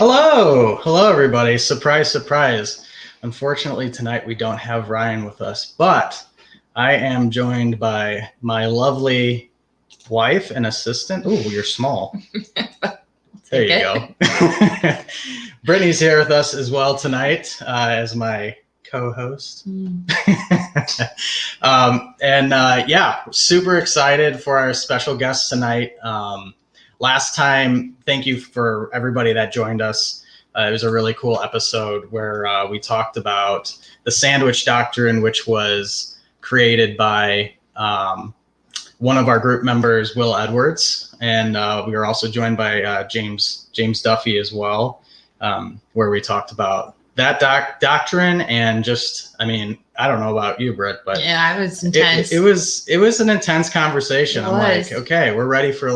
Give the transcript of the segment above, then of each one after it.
Hello everybody. Surprise, surprise. Unfortunately, tonight we don't have Ryan with us, but I am joined by my lovely wife and assistant. Ooh, you're small. There you go. Brittany's here with us as well tonight as my co-host. Super excited for our special guest tonight. Last time, thank you for everybody that joined us. It was a really cool episode where we talked about the sandwich doctrine, which was created by one of our group members, Will Edwards. And we were also joined by James Duffy as well, where we talked about that doctrine and just, I mean, I don't know about you, Britt, but yeah, it was intense. It was an intense conversation. I'm like, okay, we're ready for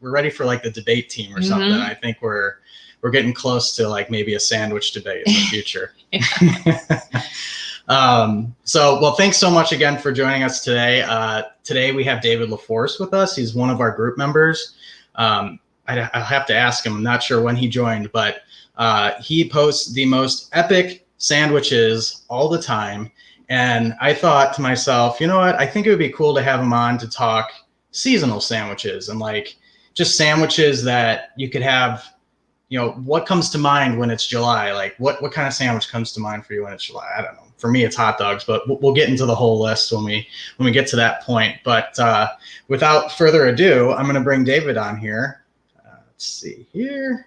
we're ready for like the debate team or something. I think we're getting close to like maybe a sandwich debate in the future. Well, thanks so much again for joining us today. Today we have David LaForce with us. He's one of our group members. I'll have to ask him. I'm not sure when he joined, but he posts the most epic sandwiches all the time. And I thought to myself, you know what? I think it would be cool to have him on to talk seasonal sandwiches and like just sandwiches that you could have. You know, what comes to mind when it's July? Like what kind of sandwich comes to mind for you when it's July? I don't know. For me, it's hot dogs, but we'll get into the whole list when we get to that point. But without further ado, I'm going to bring David on here. Let's see here.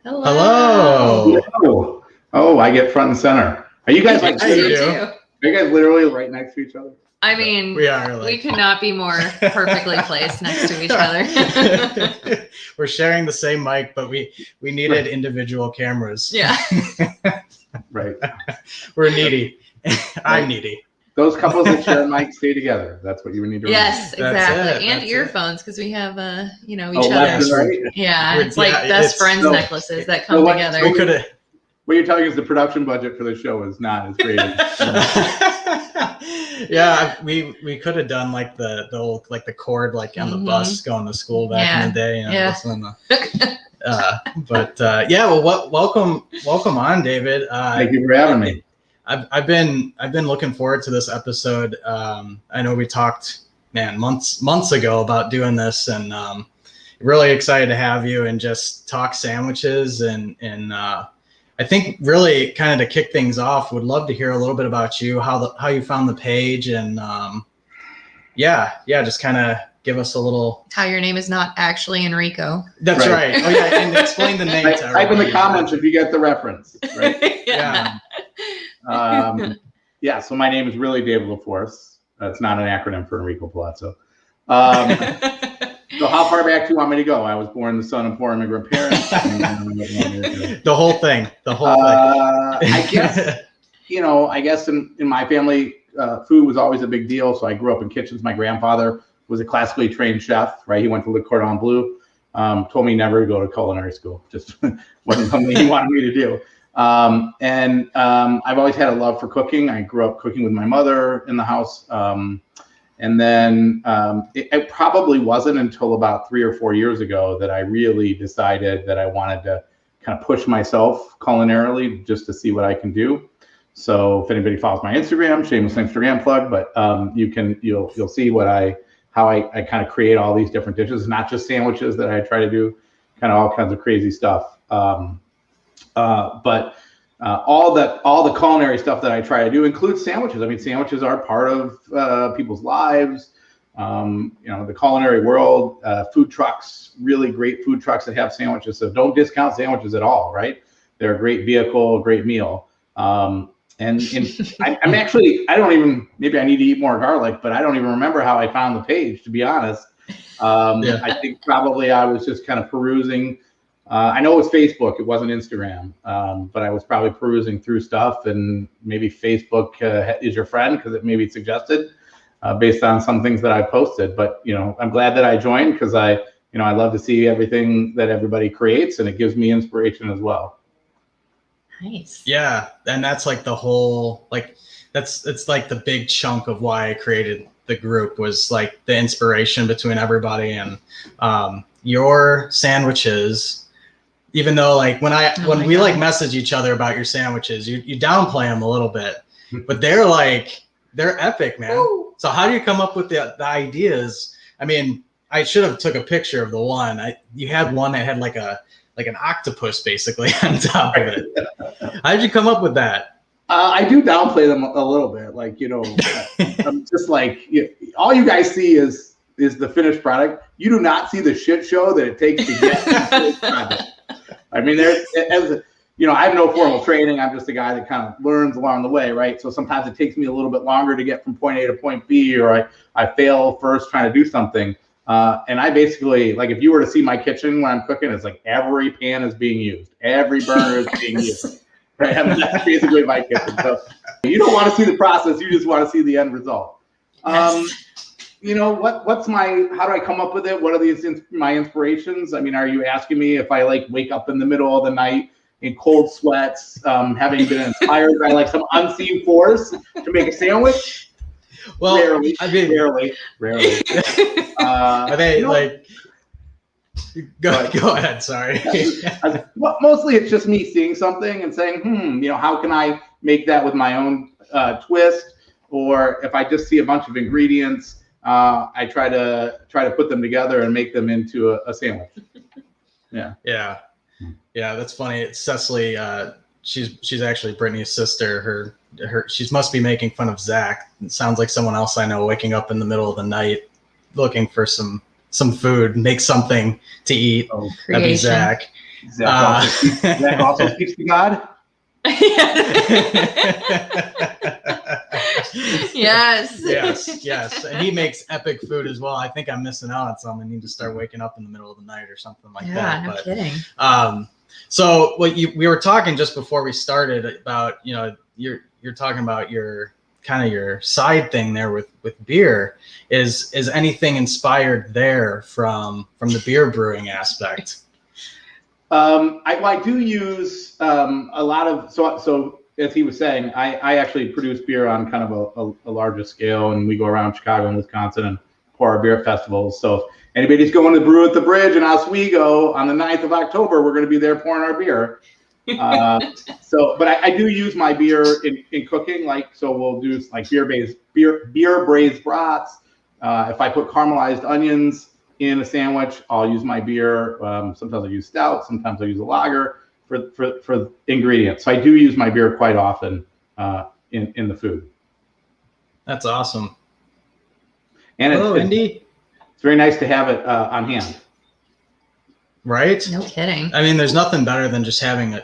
Hello. Hello. Oh, I get front and center. Are you guys like? Are you guys literally right next to each other? I mean, we could not be more perfectly placed next to each other. We're sharing the same mic, but we needed individual cameras. Yeah. Right. We're needy. I'm needy. Those couples that share mics stay together. That's what you need to remember. Yes, exactly. And earphones, because we have, each other. Right? Yeah, it's like best friends necklaces that come together. We could have. What you're telling us the production budget for the show is not as great. Yeah, we could have done like the old like the cord like on the bus going to school back in the day. Welcome on, David. Thank you for having me. I've been looking forward to this episode. I know we talked months ago about doing this, and really excited to have you and just talk sandwiches and I think really kind of to kick things off, would love to hear a little bit about you, how you found the page, and just kind of give us a little. How your name is not actually Enrico. That's right. Oh yeah, and explain the name. Type in the comments if you get the reference. Right? Yeah. So my name is really David LaForce. It's not an acronym for Enrico Palazzo. So how far back do you want me to go? I was born the son of poor immigrant parents. The whole thing. I guess in my family, food was always a big deal. So I grew up in kitchens. My grandfather was a classically trained chef, right? He went to Le Cordon Bleu. Told me never to go to culinary school. Just wasn't something he wanted me to do. I've always had a love for cooking. I grew up cooking with my mother in the house. And then it probably wasn't until about 3 or 4 years ago that I really decided that I wanted to kind of push myself culinarily just to see what I can do. So if anybody follows my Instagram, shameless Instagram plug, but you'll see how I kind of create all these different dishes, not just sandwiches that I try to do, kind of all kinds of crazy stuff. All the culinary stuff that I try to do includes sandwiches. I mean, sandwiches are part of people's lives. The culinary world, food trucks, really great food trucks that have sandwiches. So don't discount sandwiches at all, right? They're a great vehicle, a great meal. I'm actually, maybe I need to eat more garlic, but I don't even remember how I found the page, to be honest. I think probably I was just kind of perusing. I know it was Facebook, it wasn't Instagram, but I was probably perusing through stuff, and maybe Facebook is your friend because it maybe suggested based on some things that I posted. But I'm glad that I joined because I love to see everything that everybody creates, and it gives me inspiration as well. Nice. Yeah, and that's like the whole it's like the big chunk of why I created the group was like the inspiration between everybody, and your sandwiches, even though like when we like message each other about your sandwiches, you downplay them a little bit, but they're epic, man. Ooh. So how do you come up with the ideas? I mean, I should have took a picture of the one. You had one that had like an octopus basically on top of it. How did you come up with that? I do downplay them a little bit. Like, I'm just like, all you guys see is the finished product. You do not see the shit show that it takes to get to the finished product. I mean, I have no formal training. I'm just a guy that kind of learns along the way, right? So sometimes it takes me a little bit longer to get from point A to point B, or I fail first trying to do something. And I basically, like, if you were to see my kitchen when I'm cooking, it's like every pan is being used. Every burner is being used. Right? I mean, that's basically my kitchen. So you don't want to see the process. You just want to see the end result. How do I come up with it? What are my inspirations? I mean, are you asking me if I like wake up in the middle of the night in cold sweats, having been inspired by like some unseen force to make a sandwich? Well, rarely. Are they like? Go ahead. Sorry. Mostly, it's just me seeing something and saying, how can I make that with my own twist? Or if I just see a bunch of ingredients, I try to put them together and make them into a sandwich. Yeah. That's funny. It's Cecily. She's actually Brittany's sister. She must be making fun of Zach. It sounds like someone else I know waking up in the middle of the night looking for some food, make something to eat. Oh, that'd be Zach. Zach also speaks to God. Yes. And he makes epic food as well. I think I'm missing out on some. I need to start waking up in the middle of the night or something like that. No kidding. So we were talking just before we started about, you're talking about your kind of your side thing there with beer. Is anything inspired there from the beer brewing aspect? I do use a lot of, so as he was saying, I actually produce beer on kind of a larger scale, and we go around Chicago and Wisconsin and pour our beer at festivals. So if anybody's going to brew at the Bridge in Oswego on the 9th of October, we're going to be there pouring our beer. But I do use my beer in cooking. So we'll do like beer braised brats. If I put caramelized onions in a sandwich, I'll use my beer. Sometimes I use stout. Sometimes I use a lager for ingredients. So I do use my beer quite often in the food. That's awesome. And it's very nice to have it on hand. Right? No kidding. I mean, there's nothing better than just having a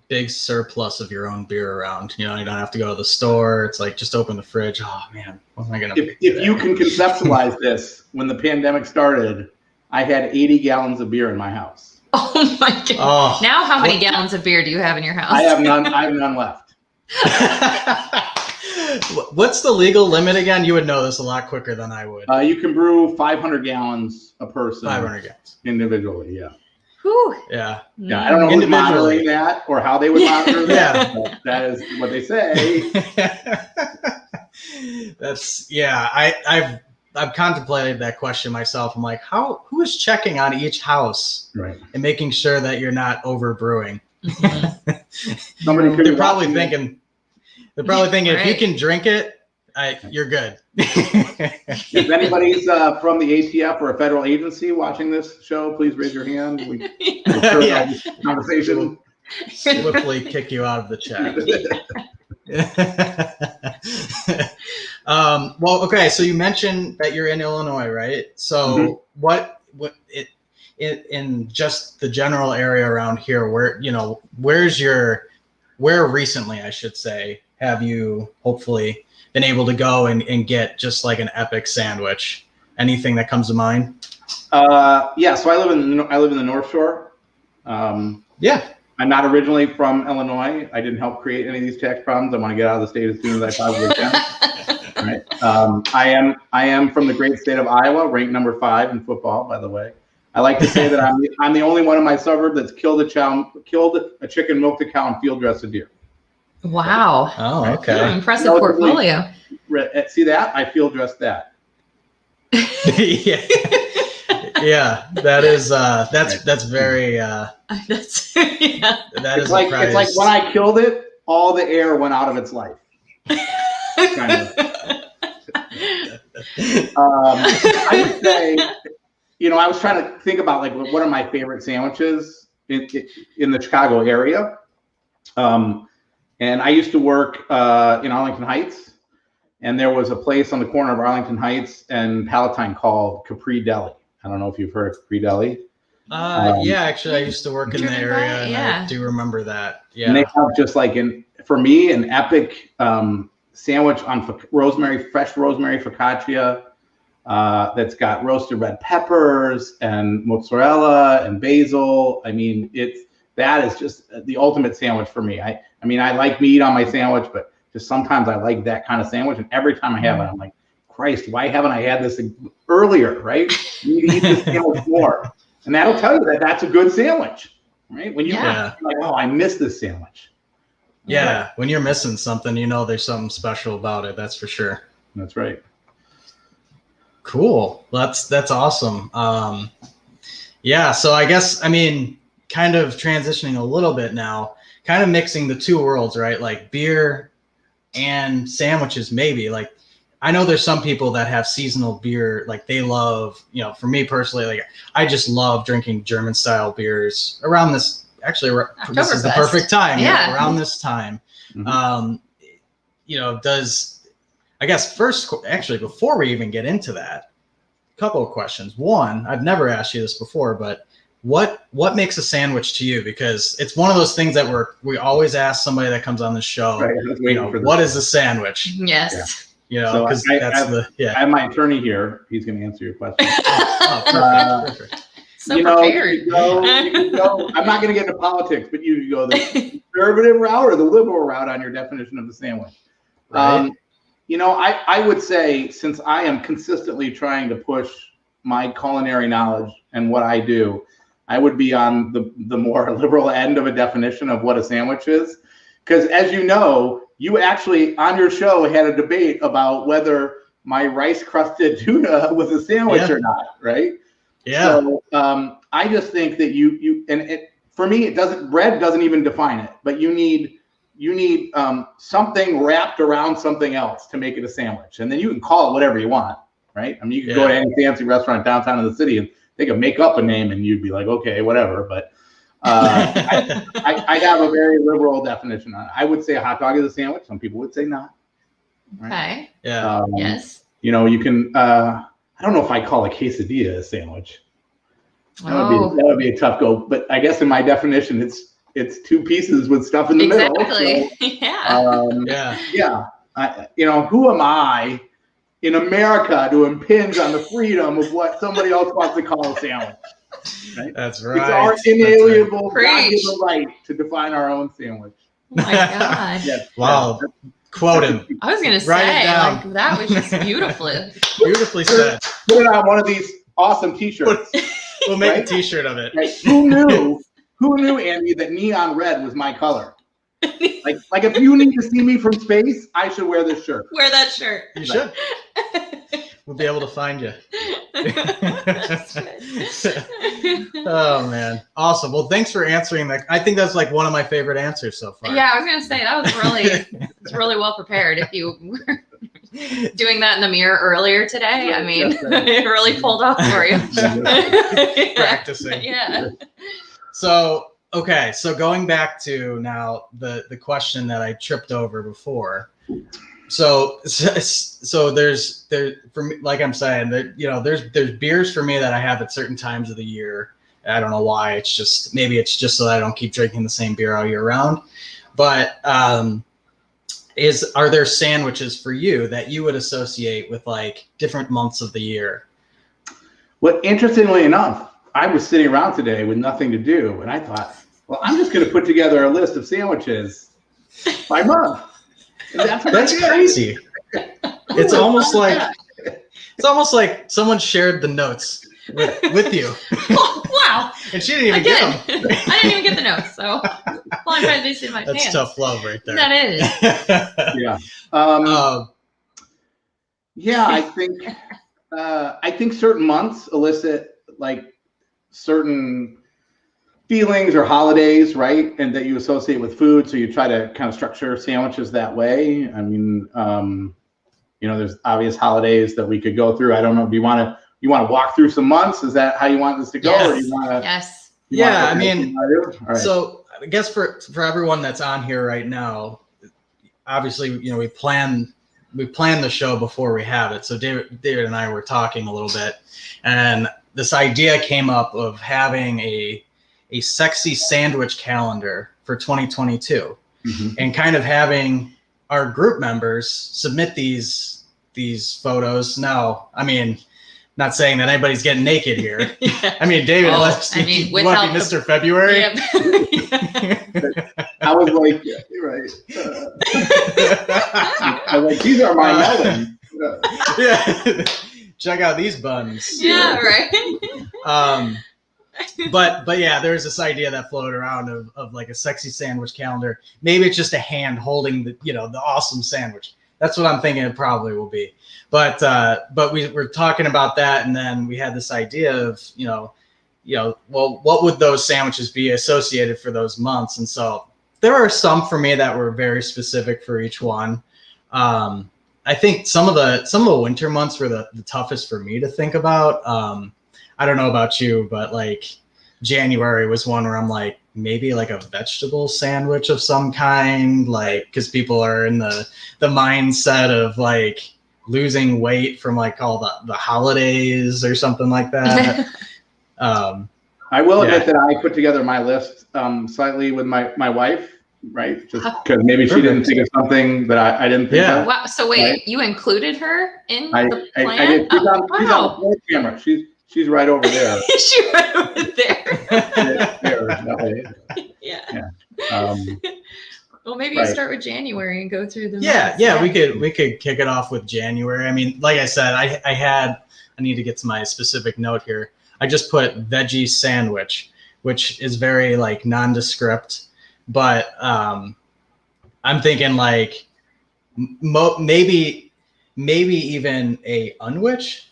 big surplus of your own beer around. You don't have to go to the store. It's like just open the fridge. Oh man, what am I gonna? If you can conceptualize this, when the pandemic started, I had 80 gallons of beer in my house. Oh my god! Oh. Now, how many gallons of beer do you have in your house? I have none. I have none left. What's the legal limit again? You would know this a lot quicker than I would. You can brew 500 gallons a person. 500 gallons individually. Yeah. Whew. Yeah. I don't know who's monitoring that or how they would monitor that. But that is what they say. I've contemplated that question myself. I'm like, who is checking on each house, right, and making sure that you're not over brewing? Somebody could They're probably thinking right. If you can drink it, you're good. If anybody's from the ATF or a federal agency watching this show, please raise your hand. Conversation. We'll swiftly kick you out of the chat. Well, okay. So you mentioned that you're in Illinois, right? So what in just the general area around here, where recently, I should say, have you hopefully been able to go and get just like an epic sandwich? Anything that comes to mind? So I live in the North Shore. I'm not originally from Illinois. I didn't help create any of these tax problems. I want to get out of the state as soon as I possibly can. Right. I am from the great state of Iowa, ranked number 5 in football, by the way. I like to say that I'm the only one in my suburb that's killed a chicken, milked a cow, and field dressed a deer. Wow. Oh, okay. Impressive portfolio. See that? I field dressed that. Yeah. Yeah, that is that's very That's yeah. that is It's like when I killed it, all the air went out of its life. Kind of. I would say, I was trying to think about like what are my favorite sandwiches in the Chicago area. And I used to work in Arlington Heights, and there was a place on the corner of Arlington Heights and Palatine called Capri Deli. I don't know if you've heard of Capri Deli. Yeah, actually, I used to work in the area, and I do remember that. Yeah, and they have just like for me an epic sandwich on fresh rosemary focaccia that's got roasted red peppers and mozzarella and basil. I mean, that is just the ultimate sandwich for me. I mean, I like meat on my sandwich, but just sometimes I like that kind of sandwich. And every time I have it, I'm like, Christ, why haven't I had this earlier, right? You need to eat this sandwich more. And that'll tell you that that's a good sandwich, right? When you're like, oh, I missed this sandwich. Yeah, right. When you're missing something, there's something special about it. That's for sure. That's right. Cool. That's awesome. Yeah, so I guess, kind of transitioning a little bit now, kind of mixing the two worlds, right? Like beer and sandwiches, maybe. Like, I know there's some people that have seasonal beer, like they love, for me personally, like I just love drinking German style beers around this. Actually, this is the perfect time. Yeah, around this time. Mm-hmm. I guess first, actually, before we even get into that, a couple of questions. One, I've never asked you this before, but what makes a sandwich to you? Because it's one of those things that we always ask somebody that comes on the show. Right, what is a sandwich? Yes. Yeah. So I have my attorney here. He's going to answer your question. Perfect. So prepared. You can go, I'm not going to get into politics, but you can go the conservative route or the liberal route on your definition of the sandwich. Right. I would say, since I am consistently trying to push my culinary knowledge and what I do, I would be on the more liberal end of a definition of what a sandwich is. Because as you know, you actually on your show had a debate about whether my rice crusted tuna was a sandwich or not, right? Yeah. So I just think that for me, bread doesn't even define it, but you need something wrapped around something else to make it a sandwich. And then you can call it whatever you want, right? I mean, you can go to any fancy restaurant downtown in the city and they can make up a name and you'd be like, okay, whatever. But I have a very liberal definition on it. I would say a hot dog is a sandwich. Some people would say not. Right? Okay. Yeah. Yes. You can, I don't know if I call a quesadilla a sandwich. That would be a tough go. But I guess in my definition, it's two pieces with stuff in the middle. Exactly. Yeah. Who am I in America to impinge on the freedom of what somebody else wants to call a sandwich? Right? That's right. It's our inalienable God-given right to define our own sandwich. Oh my God. Yes. Wow. Quote him. I was going to say, like, that was just beautifully said. Put it on one of these awesome T-shirts. We'll make a T-shirt of it. Right? Who knew, Andy, that neon red was my color? Like if you need to see me from space, I should wear this shirt. Wear that shirt. You should. We'll be able to find you. Oh man, awesome. Well, thanks for answering that. I think that's like one of my favorite answers so far. Yeah, I was gonna say that was really well prepared. If you were doing that in the mirror earlier today, I mean, it really pulled off for you. Practicing. Yeah. So going back to now the question that I tripped over before. So there's for me, like I'm saying, there's beers for me that I have at certain times of the year. I don't know why. It's just so that I don't keep drinking the same beer all year round. But are there sandwiches for you that you would associate with like different months of the year? Well, interestingly enough, I was sitting around today with nothing to do, and I thought, well, I'm just going to put together a list of sandwiches by month. That's crazy. It's almost like someone shared the notes with you. Oh, wow. And she didn't even get them. I didn't even get the notes. So all I'm trying to do is in my pants. That's tough love right there. That is. Yeah. I think certain months elicit like certain feelings or holidays, right? And that you associate with food. So you try to kind of structure sandwiches that way. I mean, there's obvious holidays that we could go through. I don't know. Do you want to walk through some months? Is that how you want this to go? Yes. Or do you want to? Yes. Yeah. I mean, right. So I guess for everyone that's on here right now, obviously, we plan the show before we have it. So David and I were talking a little bit, and this idea came up of having a sexy sandwich calendar for 2022, and kind of having our group members submit these photos. Now, I mean, not saying that anybody's getting naked here. Yeah. I mean, David, you want to be Mr. February? Yep. I was like, yeah, you're right. I was like, these are my melons. Yeah. Check out these buns. Yeah, right. But yeah, there's this idea that floated around of like a sexy sandwich calendar. Maybe it's just a hand holding the awesome sandwich. That's what I'm thinking it probably will be. But we were talking about that, and then we had this idea of well, what would those sandwiches be associated for those months? And so there are some for me that were very specific for each one. I think some of the winter months were the toughest for me to think about. I don't know about you, but like January was one where I'm like, maybe like a vegetable sandwich of some kind, like, because people are in the mindset of like losing weight from like all the holidays or something like that. I will admit that I put together my list slightly with my wife, right? Just because maybe she didn't think of something that I didn't think of. Wow. So wait, right? You included her in the plan? I did. She's on the camera. She's right over there. She's right over there. Yeah. Well, maybe you start with January and go through the months. Yeah. We could kick it off with January. I mean, like I said, I need to get to my specific note here. I just put veggie sandwich, which is very like nondescript, but I'm thinking like maybe even a unwich.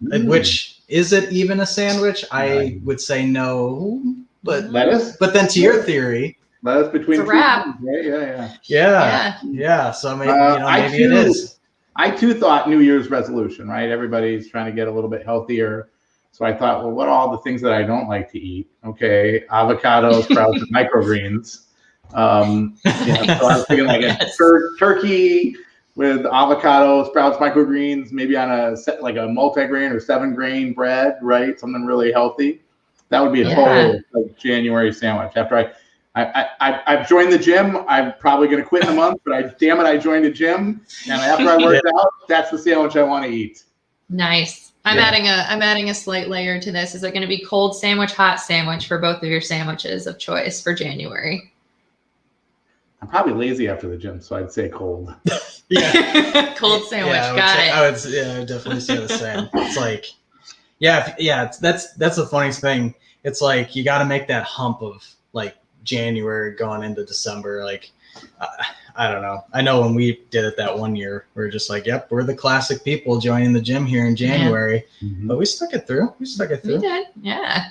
Which is it even a sandwich? I would say no, but lettuce. But then to your theory, lettuce between it's a wrap. Yeah. So maybe maybe it is. I too thought New Year's resolution, right? Everybody's trying to get a little bit healthier. So I thought, well, what are all the things that I don't like to eat? Okay, avocados, sprouts, and microgreens. So I was thinking like a turkey with avocado, sprouts, microgreens, maybe on a multi-grain or 7-grain bread, right? Something really healthy. That would be a total like January sandwich. After I've joined the gym, I'm probably going to quit in a month, but I joined a gym, and after I worked out, that's the sandwich I want to eat. Nice. I'm adding a slight layer to this. Is it going to be cold sandwich, hot sandwich for both of your sandwiches of choice for January? I'm probably lazy after the gym, so I'd say cold. Yeah. Cold sandwich. Got it. I would definitely say the same. It's like, that's the funniest thing. It's like you got to make that hump of like January going into December. Like, I don't know. I know when we did it that one year, we were just like, yep, we're the classic people joining the gym here in January. Mm-hmm. But we stuck it through. We did. Yeah.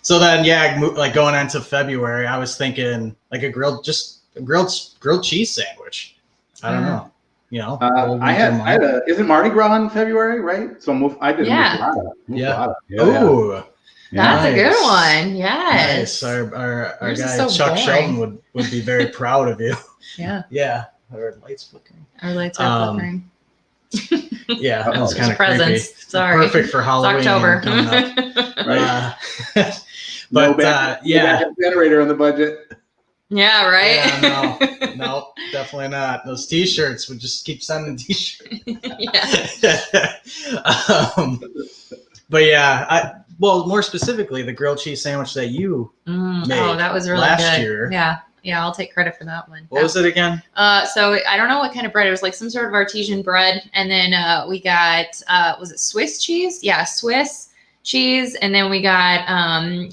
So then, like going into February, I was thinking like a grilled cheese sandwich. I don't know. I had isn't Mardi Gras in February, right? So I did Mufalata. Oh, that's a good one. Yes. Nice. Our guy Chuck Shelton would be very proud of you. Yeah. Our lights flickering. Our lights are flickering. Yeah, that was kind of creepy. Sorry. Perfect for Halloween. It's October. Right. But we got a generator on the budget. Yeah, right. Yeah, no, definitely not. Those T-shirts would just keep sending T-shirts. But yeah, more specifically, the grilled cheese sandwich that you made. Oh, that was really last good. year. Yeah, I'll take credit for that one. What was it again? So I don't know what kind of bread. It was like some sort of artesian bread, and then we got was it Swiss cheese? Yeah, Swiss cheese, and then we got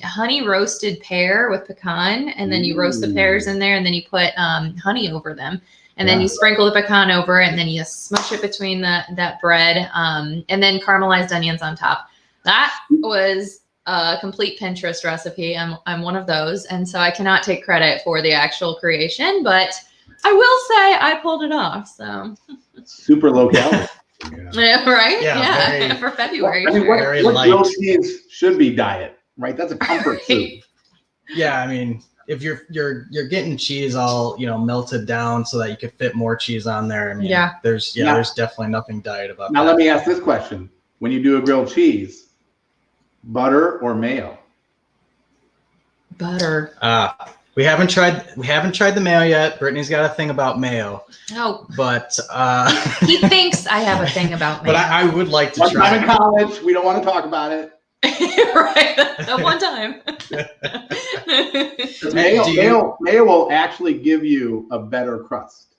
honey roasted pear with pecan, and then you roast the pears in there, and then you put honey over them, And then you sprinkle the pecan over it, and then you smush it between that bread, and then caramelized onions on top. That was a complete Pinterest recipe. I'm one of those, and so I cannot take credit for the actual creation, but I will say I pulled it off. So super low calorie. Yeah. Right? Yeah, very, for February. I mean, Sure. what grilled cheese should be diet, right? That's a comfort food. Yeah, I mean, if you're getting cheese all melted down so that you could fit more cheese on there, I mean, there's definitely nothing diet about Now that. let me ask this question: when you do a grilled cheese, butter or mayo? Butter. We haven't tried the mayo yet. Brittany's got a thing about mayo. Oh, but he thinks I have a thing about mayo. But I would like to try. One time in college, we don't want to talk about it. Right, that one time. Mayo will actually give you a better crust.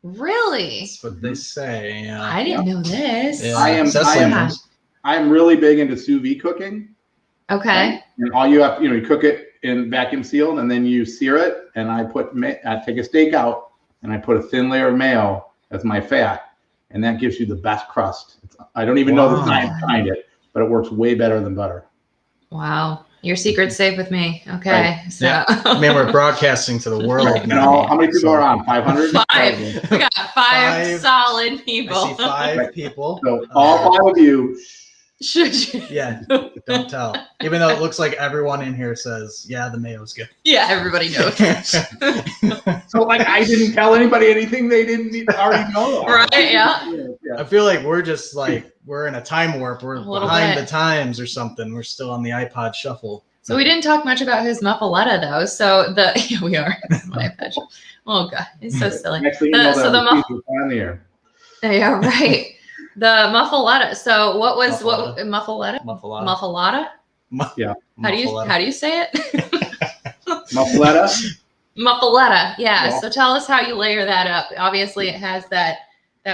Really? That's what they say. Yeah. I didn't know this. Yeah. I am really big into sous vide cooking. Okay. Right? And all you have, you cook it in vacuum sealed, and then you sear it. And I take a steak out, and I put a thin layer of mayo as my fat, and that gives you the best crust. I don't even know the science behind it, but it works way better than butter. Wow. Your secret's safe with me. Okay. Right. So Yeah. I mean, we're broadcasting to the world now. How many people are on? 500? 5. We got five solid people. I see 5 people. So all 5 of you. Should you? Yeah, don't tell. Even though it looks like everyone in here says, yeah, the mayo's good. Yeah, everybody knows. So I didn't tell anybody anything they didn't already know. Right, yeah. I feel like we're just we're in a time warp. We're behind bit. the times or something. We're still on the iPod shuffle. So we didn't talk much about his muffaletta though. So we are. My iPod shuffle. Oh god, it's so silly. Actually, on the air. Yeah, right. The muffaletta. So what was muffaletta? Muffaletta. Yeah. How do you say it? Muffaletta. Muffaletta. Yeah. So tell us how you layer that up. Obviously, it has that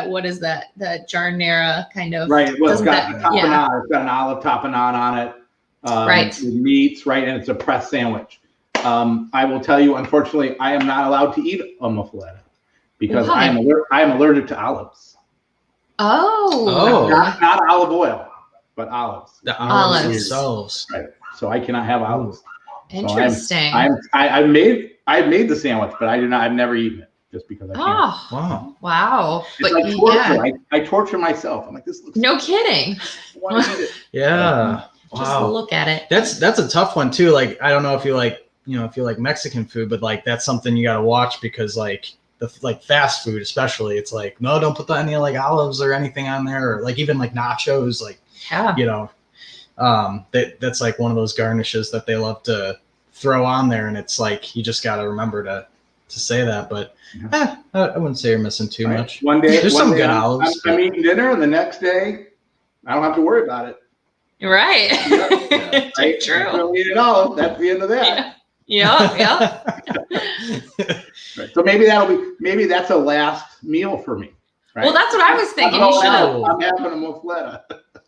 what is that? That giardiniera kind of. Right. Well, it's got a tapenade. It's got an olive tapenade on it. Right. With meats, right, and it's a pressed sandwich. I will tell you, unfortunately, I am not allowed to eat a muffaletta because I am allergic to olives. Oh. Not olive oil, but olives. The olives themselves. Right. So I cannot have olives. Interesting. So I've made the sandwich, but I've never eaten it just because I can't. Oh. Wow. It's like torture. I torture myself. I'm like, this looks. No kidding. I want to eat it. Yeah. Just look at it. That's a tough one too. I don't know if you if you like Mexican food, but that's something you got to watch because the fast food, especially, it's no, don't put any olives or anything on there, or even nachos, that's one of those garnishes that they love to throw on there, and it's you just got to remember to say that. But I wouldn't say you're missing too much. One day there's some good olives. I'm eating dinner, and the next day I don't have to worry about it. Right. Yeah. Right? True. I don't eat it all. That's the end of that. Yeah. Right. So maybe that's a last meal for me. Right? Well, that's what I was thinking. I'm having a muffaletta.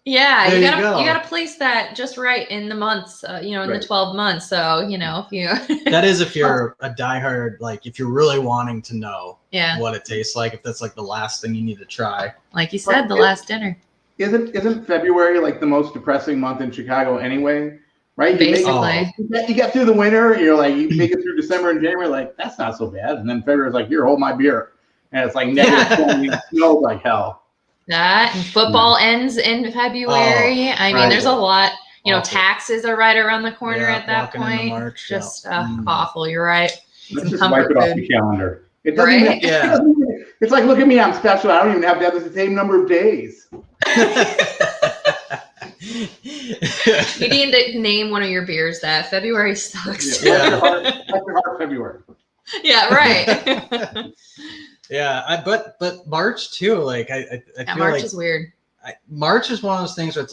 Yeah, you gotta place that just right in the months. In the 12 months. So if you that is if you're a diehard, if you're really wanting to know what it tastes like, if that's the last thing you need to try. Like you said, the last dinner. Isn't February the most depressing month in Chicago anyway? Right? Basically. You get through the winter, and you make it through December and January, that's not so bad. And then February's here, hold my beer. And it's negative 20, snows like hell. That and football ends in February. I mean, there's a lot. Taxes are right around the corner at that point. March, just awful. You're right. Let's just wipe it off the calendar. It doesn't it's look at me, I'm special. I don't even have to have the same number of days. You need to name one of your beers that February sucks. Yeah. Heart February. Yeah, right. Yeah, but March too. I feel March is weird. March is one of those things where it's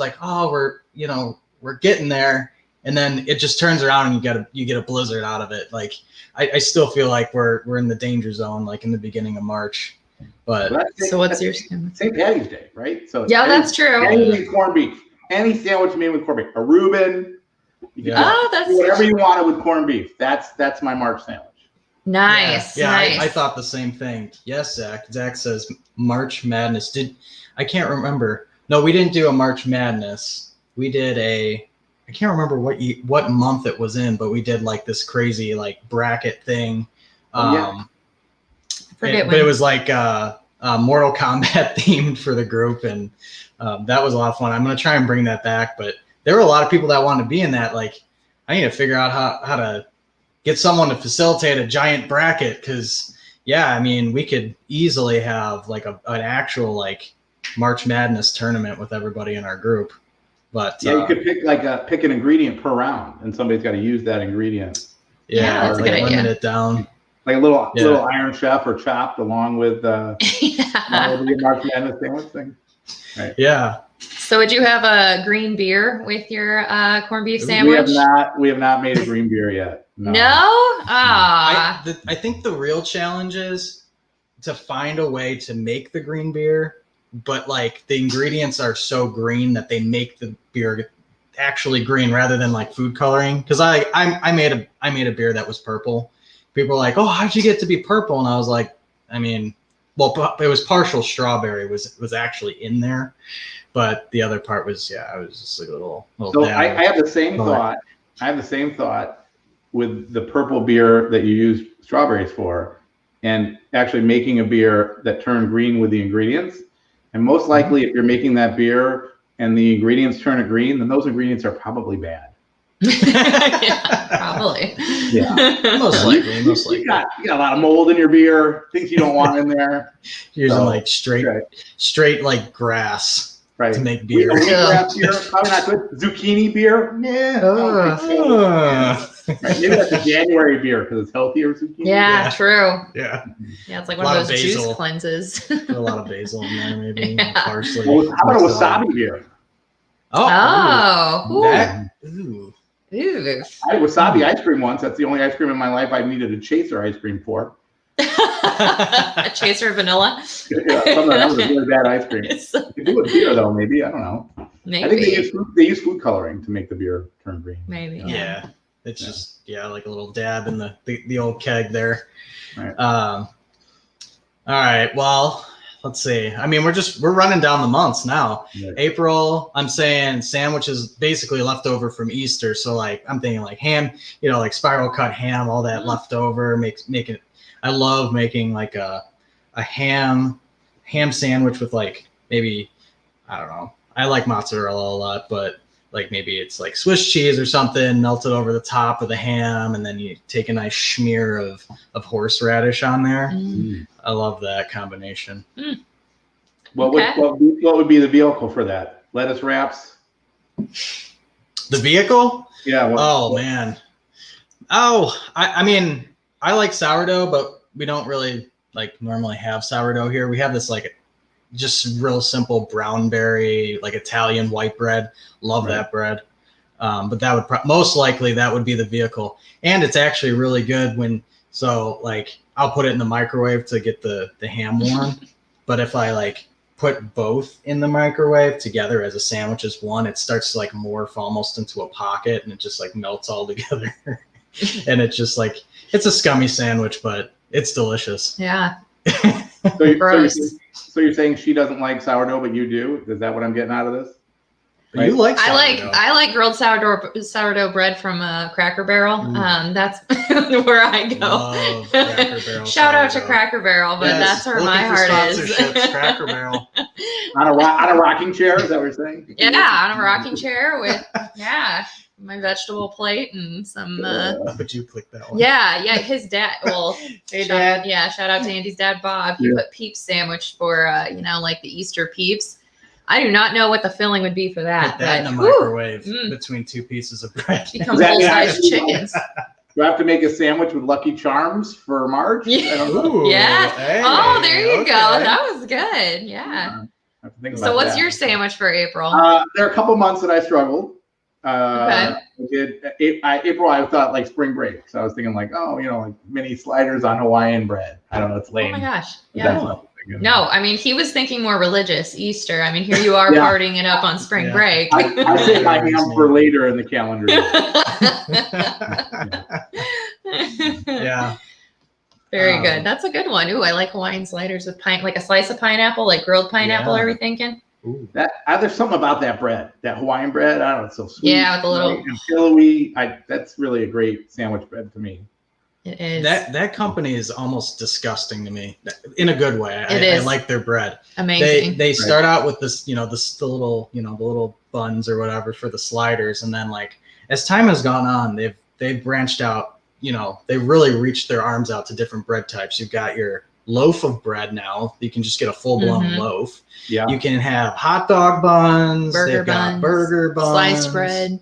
we're getting there, and then it just turns around and you get a blizzard out of it. I still feel we're in the danger zone in the beginning of March. But so what's your St. Patty's Day, right? So that's true. Any corned beef, any sandwich made with corned beef, a Reuben. That's whatever you wanted with corned beef. That's my March sandwich. Nice. Yeah, Nice. I thought the same thing. Yes, Zach. Zach says March Madness. I can't remember. No, we didn't do a March Madness. We did I can't remember what month it was in, but we did like this crazy like bracket thing. Yeah. But it was like Mortal Kombat themed for the group, and that was a lot of fun. I'm gonna try and bring that back, but there were a lot of people that wanted to be in that. Like, I need to figure out how to get someone to facilitate a giant bracket, because I mean, we could easily have like an actual like March Madness tournament with everybody in our group. But you could pick an ingredient per round, and somebody's got to use that ingredient. Yeah, that's a good idea. Limit it down. Like a little Iron Chef or Chopped along with the March Madness sandwich thing. Right. Yeah. So would you have a green beer with your corned beef sandwich? We have not made a green beer yet. No? Ah. I think the real challenge is to find a way to make the green beer, but like the ingredients are so green that they make the beer actually green rather than like food coloring. Because I made a beer that was purple. People were like, "Oh, how'd you get to be purple?" And I was like, I mean, well, it was partial strawberry was actually in there, but the other part was I was just like a little. So I have the same thought. I have the same thought with the purple beer that you use strawberries for, and actually making a beer that turned green with the ingredients. And most likely, if you're making that beer and the ingredients turn it green, then those ingredients are probably bad. Probably. Yeah. Most likely. You got a lot of mold in your beer, things you don't want in there. Using like straight like grass to make beer. Grass beer, probably not good. Zucchini beer, maybe that's a January beer because it's healthier zucchini. Yeah, true. Yeah, it's like one of those juice cleanses. Put a lot of basil in there, maybe parsley. Well, how about a wasabi beer? Ooh. I had wasabi ice cream once. That's the only ice cream in my life I needed a chaser ice cream for. A chaser vanilla? Yeah, that was a really bad ice cream. You could do with beer though, maybe. I don't know. Maybe. I think they use food coloring to make the beer turn green. Maybe. Yeah. It's just like a little dab in the old keg there. Right. All right. Well, let's see. I mean, we're running down the months now. Right. April, I'm saying sandwiches basically left over from Easter. So like I'm thinking like ham, like spiral cut ham, all that left over. Making I love making like a ham sandwich with like maybe, I don't know. I like mozzarella a lot, but like maybe it's like Swiss cheese or something melted over the top of the ham, and then you take a nice smear of horseradish on there. I love that combination. What would be the vehicle for that? Lettuce wraps? The vehicle? Yeah. Man. I mean, I like sourdough, but we don't really like normally have sourdough here. We have this like just real simple brownberry, like Italian white bread. Love that bread. But that would most likely that would be the vehicle. And it's actually really good like I'll put it in the microwave to get the ham warm. But if I like put both in the microwave together as a sandwich as one, it starts to like morph almost into a pocket, and it just like melts all together. And it's just like, it's a scummy sandwich, but it's delicious. Yeah. So you're saying she doesn't like sourdough, but you do? Is that what I'm getting out of this? Right? You like sourdough. I like grilled sourdough bread from Cracker Barrel. That's where I go. Love Cracker Barrel. Shout out to Cracker Barrel, but that's where my heart is. Cracker Barrel. On a rocking chair, is that what you're saying? Yeah, on a rocking chair with my vegetable plate and some. But you clicked that one. Yeah, his dad. Well, hey, Dad. Shout out to Andy's dad, Bob. He put Peeps sandwich for like the Easter Peeps. I do not know what the filling would be for that. Put that in a microwave between two pieces of bread. Become full-size chickens. Do I have to make a sandwich with Lucky Charms for March? Yeah. I don't know. Yeah. Hey, there you go. That was good. Yeah. So what's your sandwich for April? There are a couple months that I struggled. Okay. April, I thought like spring break. So I was thinking like, like mini sliders on Hawaiian bread. I don't know. It's lame. Oh my gosh. But Yeah. No, I mean, he was thinking more religious Easter. I mean, here you are partying it up on spring break. I save my ham for later in the calendar. Yeah. Very good. That's a good one. Ooh, I like Hawaiian sliders with like a slice of pineapple, like grilled pineapple. Yeah. Are we thinking? Ooh. There's something about that bread, that Hawaiian bread. I don't know, it's so sweet. Yeah, with a little and pillowy. That's really a great sandwich bread to me. It is. That company is almost disgusting to me in a good way. I like their bread. Amazing. They start out with this, the little buns or whatever for the sliders, and then like as time has gone on, they've branched out. They really reached their arms out to different bread types. You've got your loaf of bread now. You can just get a full-blown loaf. Yeah. You can have hot dog buns. Burger They've got buns, burger buns. sliced bread.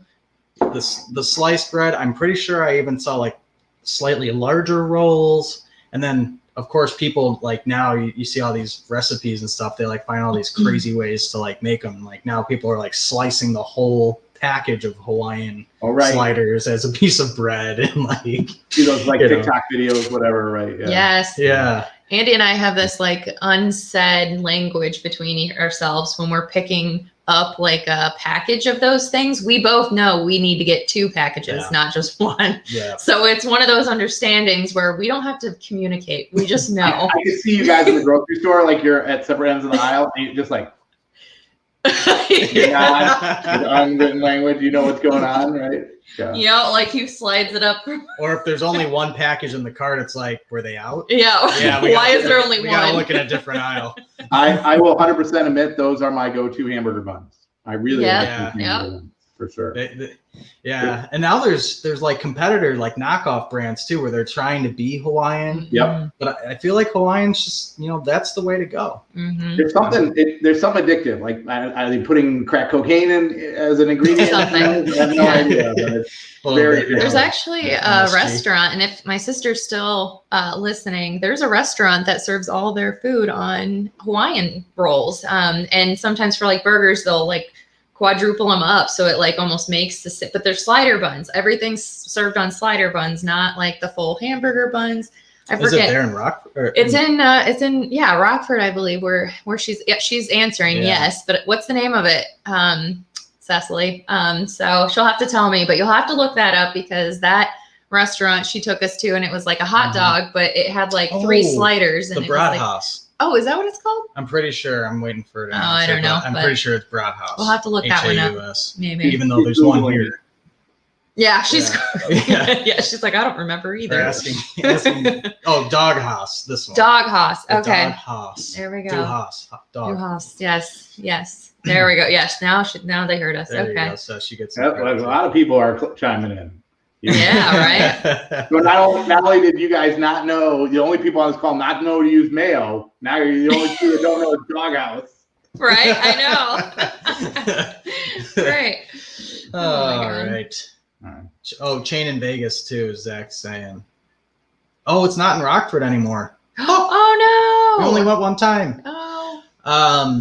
The sliced bread. I'm pretty sure I even saw like slightly larger rolls. And then of course people like now you see all these recipes and stuff. They like find all these crazy ways to like make them. Like now people are like slicing the whole package of Hawaiian sliders as a piece of bread and like do those like TikTok videos, whatever, right? Yeah. Yes. Yeah. Andy and I have this like unsaid language between ourselves when we're picking up like a package of those things. We both know we need to get 2 packages, not just 1. Yeah. So it's one of those understandings where we don't have to communicate. We just know. I can see you guys in the grocery store, like you're at separate ends of the aisle, and you're just like, unwritten language, you know what's going on, right? Yeah. Like he slides it up. Or if there's only 1 package in the cart, it's like, were they out? Yeah. Why is there only 1? We gotta look at a different aisle. I will 100% admit those are my go-to hamburger buns. I really like hamburger buns, for sure. Yeah. And now there's like competitor, like knockoff brands too, where they're trying to be Hawaiian. Yep. But I feel like Hawaiian's just, that's the way to go. Mm-hmm. There's something addictive. Like, are they putting crack cocaine in as an ingredient? I have no idea. But it's there's actually a restaurant, and if my sister's still listening, there's a restaurant that serves all their food on Hawaiian rolls. And sometimes for like burgers, they'll like quadruple them up, so it like almost makes but they're slider buns. Everything's served on slider buns, not like the full hamburger buns. I forget. Is it there in Rockford? It's in Rockford, I believe, where she's answering yes. But what's the name of it, Cecily? So she'll have to tell me, but you'll have to look that up because that restaurant she took us to, and it was like a hot dog, but it had like 3 sliders. And the Broad House. Oh, is that what it's called? I'm pretty sure. I'm waiting for it. Oh, I don't know. I'm pretty sure it's Broad House. We'll have to look that one up. Maybe. Even though there's one here. Yeah, she's she's like, I don't remember either. Asking. Oh, Dog House. This one. Dog House. Okay. Dog House. There we go. Du House. Dog. Du House. Yes. There we go. Yes. Now they heard us. There okay. You go. So she gets. A lot of people are chiming in. Yeah, right. So not only did you guys not know, the only people on this call not know to use mayo, now you're the only two that don't know it's Dog House. Right, I know. Right. All right. Oh, chain in Vegas too, is Zach saying. Oh, it's not in Rockford anymore. Oh no. We only went one time. Oh.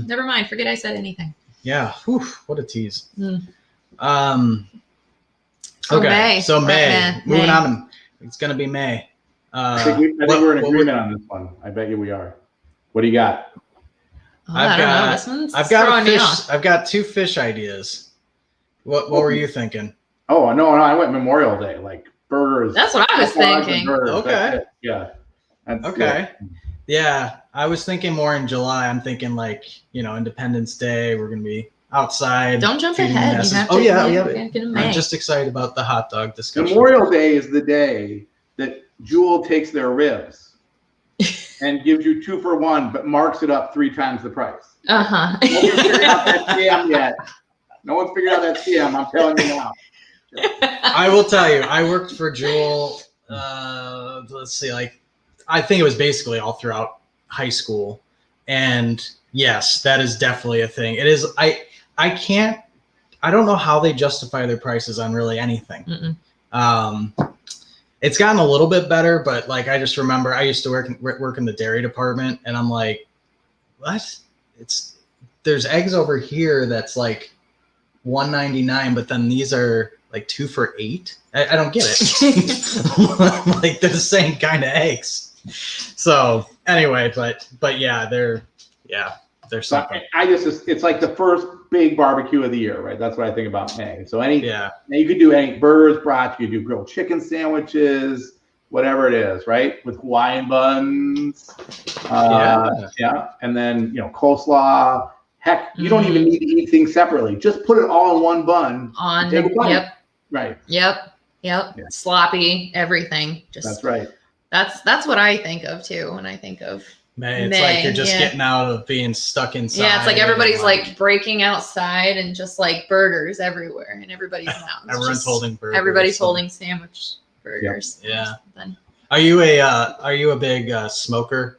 Never mind. Forget I said anything. Yeah. Whew, what a tease. Okay, May. So May. Moving on. It's going to be May. I think we're in agreement on this one. I bet you we are. What do you got? I don't know. This one's throwing me off. I've got 2 fish ideas. What were you thinking? Oh, no, I went Memorial Day, like burgers. That's what I was thinking. Okay. Yeah. Okay. Yeah, I was thinking more in July. I'm thinking like, Independence Day. We're going to be outside. Don't jump ahead. You have to, yeah. I'm just excited about the hot dog discussion. Memorial Day is the day that Jewel takes their ribs and gives you 2 for 1, but marks it up 3 times the price. Uh-huh. No one's figured out that scam yet. No one's figured out that scam. I'm telling you now. I will tell you, I worked for Jewel. Let's see, I think it was basically all throughout high school, and yes, that is definitely a thing. It is. I don't know how they justify their prices on really anything. It's gotten a little bit better, but I just remember I used to work in the dairy department, and I'm like, what? There's eggs over here that's like $1.99, but then these are like 2 for $8. I don't get it. Like they're the same kind of eggs. So anyway, but yeah, they're something. It's like the first big barbecue of the year, right? That's what I think about May. So you could do any burgers, brats, you could do grilled chicken sandwiches, whatever it is, right? With Hawaiian buns. Yeah. And then, coleslaw. Heck, you don't even need to eat things separately. Just put it all in one bun. Yep. Right. Yep. Yeah. Sloppy, everything. That's right. That's what I think of too when I think of May. It's May. like you're just getting out of being stuck inside. Yeah, it's like everybody's like breaking outside and just like burgers everywhere in everybody's mouths. Everyone's holding burgers. Everybody's holding sandwich burgers. Yeah. Are you a big smoker?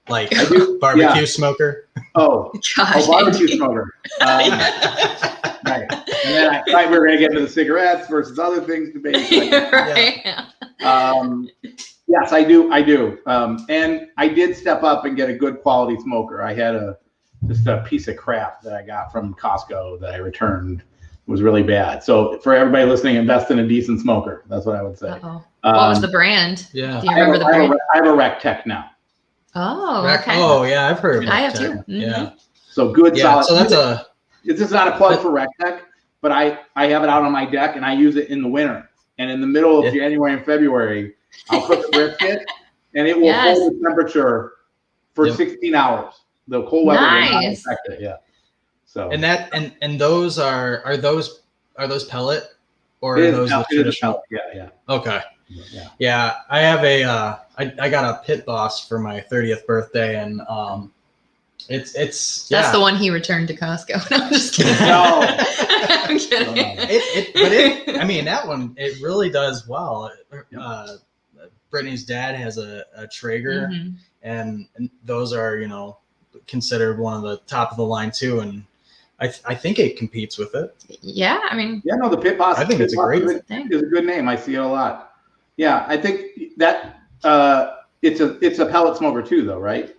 Like barbecue smoker? Oh, barbecue smoker. Right. And then I thought we were going to get into the cigarettes versus other things to bake. Yes, I do. And I did step up and get a good quality smoker. I had just a piece of crap that I got from Costco that I returned. It was really bad. So for everybody listening, invest in a decent smoker. That's what I would say. What was the brand? Yeah. Do you remember the brand? I have a Rectech now. Oh, okay. Oh, yeah, I've heard of Rectech. I have too. Mm-hmm. Yeah. So good, solid. So that's this is not a plug for Rectech, but I have it out on my deck and I use it in the winter. And in the middle of January and February, I'll cook a brisket and it will hold the temperature for 16 hours. The cold weather will not affect it. Yeah. So and those are those pellet or are those the traditional? Yeah. Okay. Yeah. I have I got a Pit Boss for my 30th birthday and it's that's the one he returned to Costco. No, I'm just kidding. No. I'm kidding. I mean, that one, it really does well. Brittany's dad has a Traeger and those are, considered one of the top of the line too. And I think it competes with it. Yeah. I mean, the Pit Boss. I think it's a great thing. It's a good name. I see it a lot. Yeah. I think that it's a pellet smoker too though, right?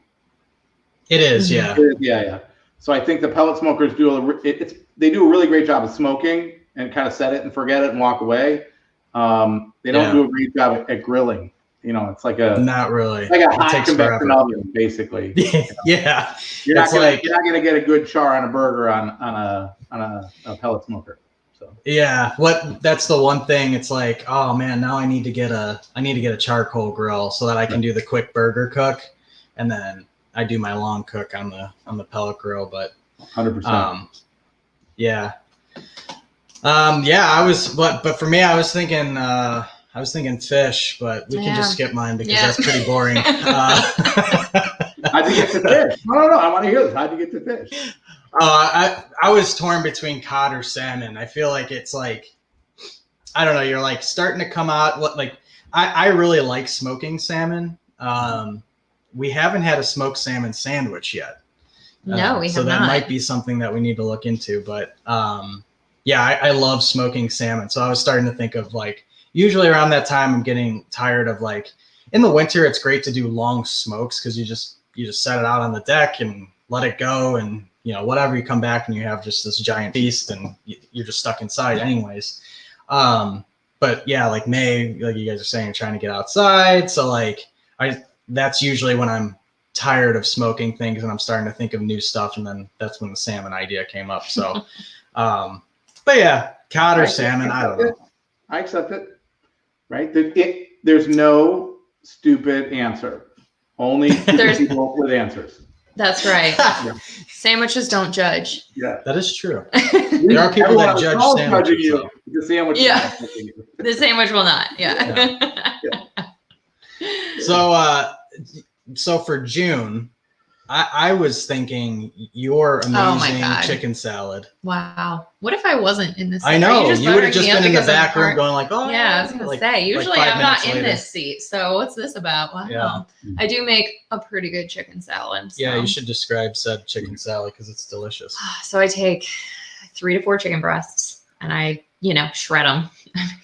It is, yeah. Yeah. So I think the pellet smokers they do a really great job of smoking and kind of set it and forget it and walk away. They don't do a great job at grilling. It's like not really. Like a hot convection oven, basically. Yeah. You're not gonna get a good char on a burger on a pellet smoker. So that's the one thing. It's like, oh man, now I need to get a charcoal grill so that I can do the quick burger cook, and then I do my long cook on the pellet grill. But 100%. But for me, I was thinking fish, but we can just skip mine because that's pretty boring. How'd you get to fish? No, I want to hear this. How'd you get to fish? I was torn between cod or salmon. I feel like it's like, I don't know. You're like starting to come out. Like I really like smoking salmon. We haven't had a smoked salmon sandwich yet. No, we have not. So that might be something that we need to look into. But I love smoking salmon. So I was starting to think of like, usually around that time, I'm getting tired of like, in the winter, it's great to do long smokes because you just set it out on the deck and let it go. And, whatever, you come back and you have just this giant feast and you're just stuck inside anyways. But yeah, like May, like you guys are saying, trying to get outside. So like, that's usually when I'm tired of smoking things and I'm starting to think of new stuff. And then that's when the salmon idea came up. So, but yeah, cod or salmon, I don't know. I accept it. Right? There's no stupid answer. Only stupid people with answers. That's right. Sandwiches don't judge. Yeah, that is true. There are people that judge sandwiches. You. The sandwich. Yeah. The sandwich will not. Yeah. So for June, I was thinking your amazing chicken salad. Wow. What if I wasn't in this seat? I know. You would have just been in the back room going like, oh. Yeah, I was going to say. Usually I'm not in this seat. So what's this about? Wow. Yeah. I do make a pretty good chicken salad. So. Yeah, you should describe said chicken salad because it's delicious. So I take 3 to 4 chicken breasts and I, shred them.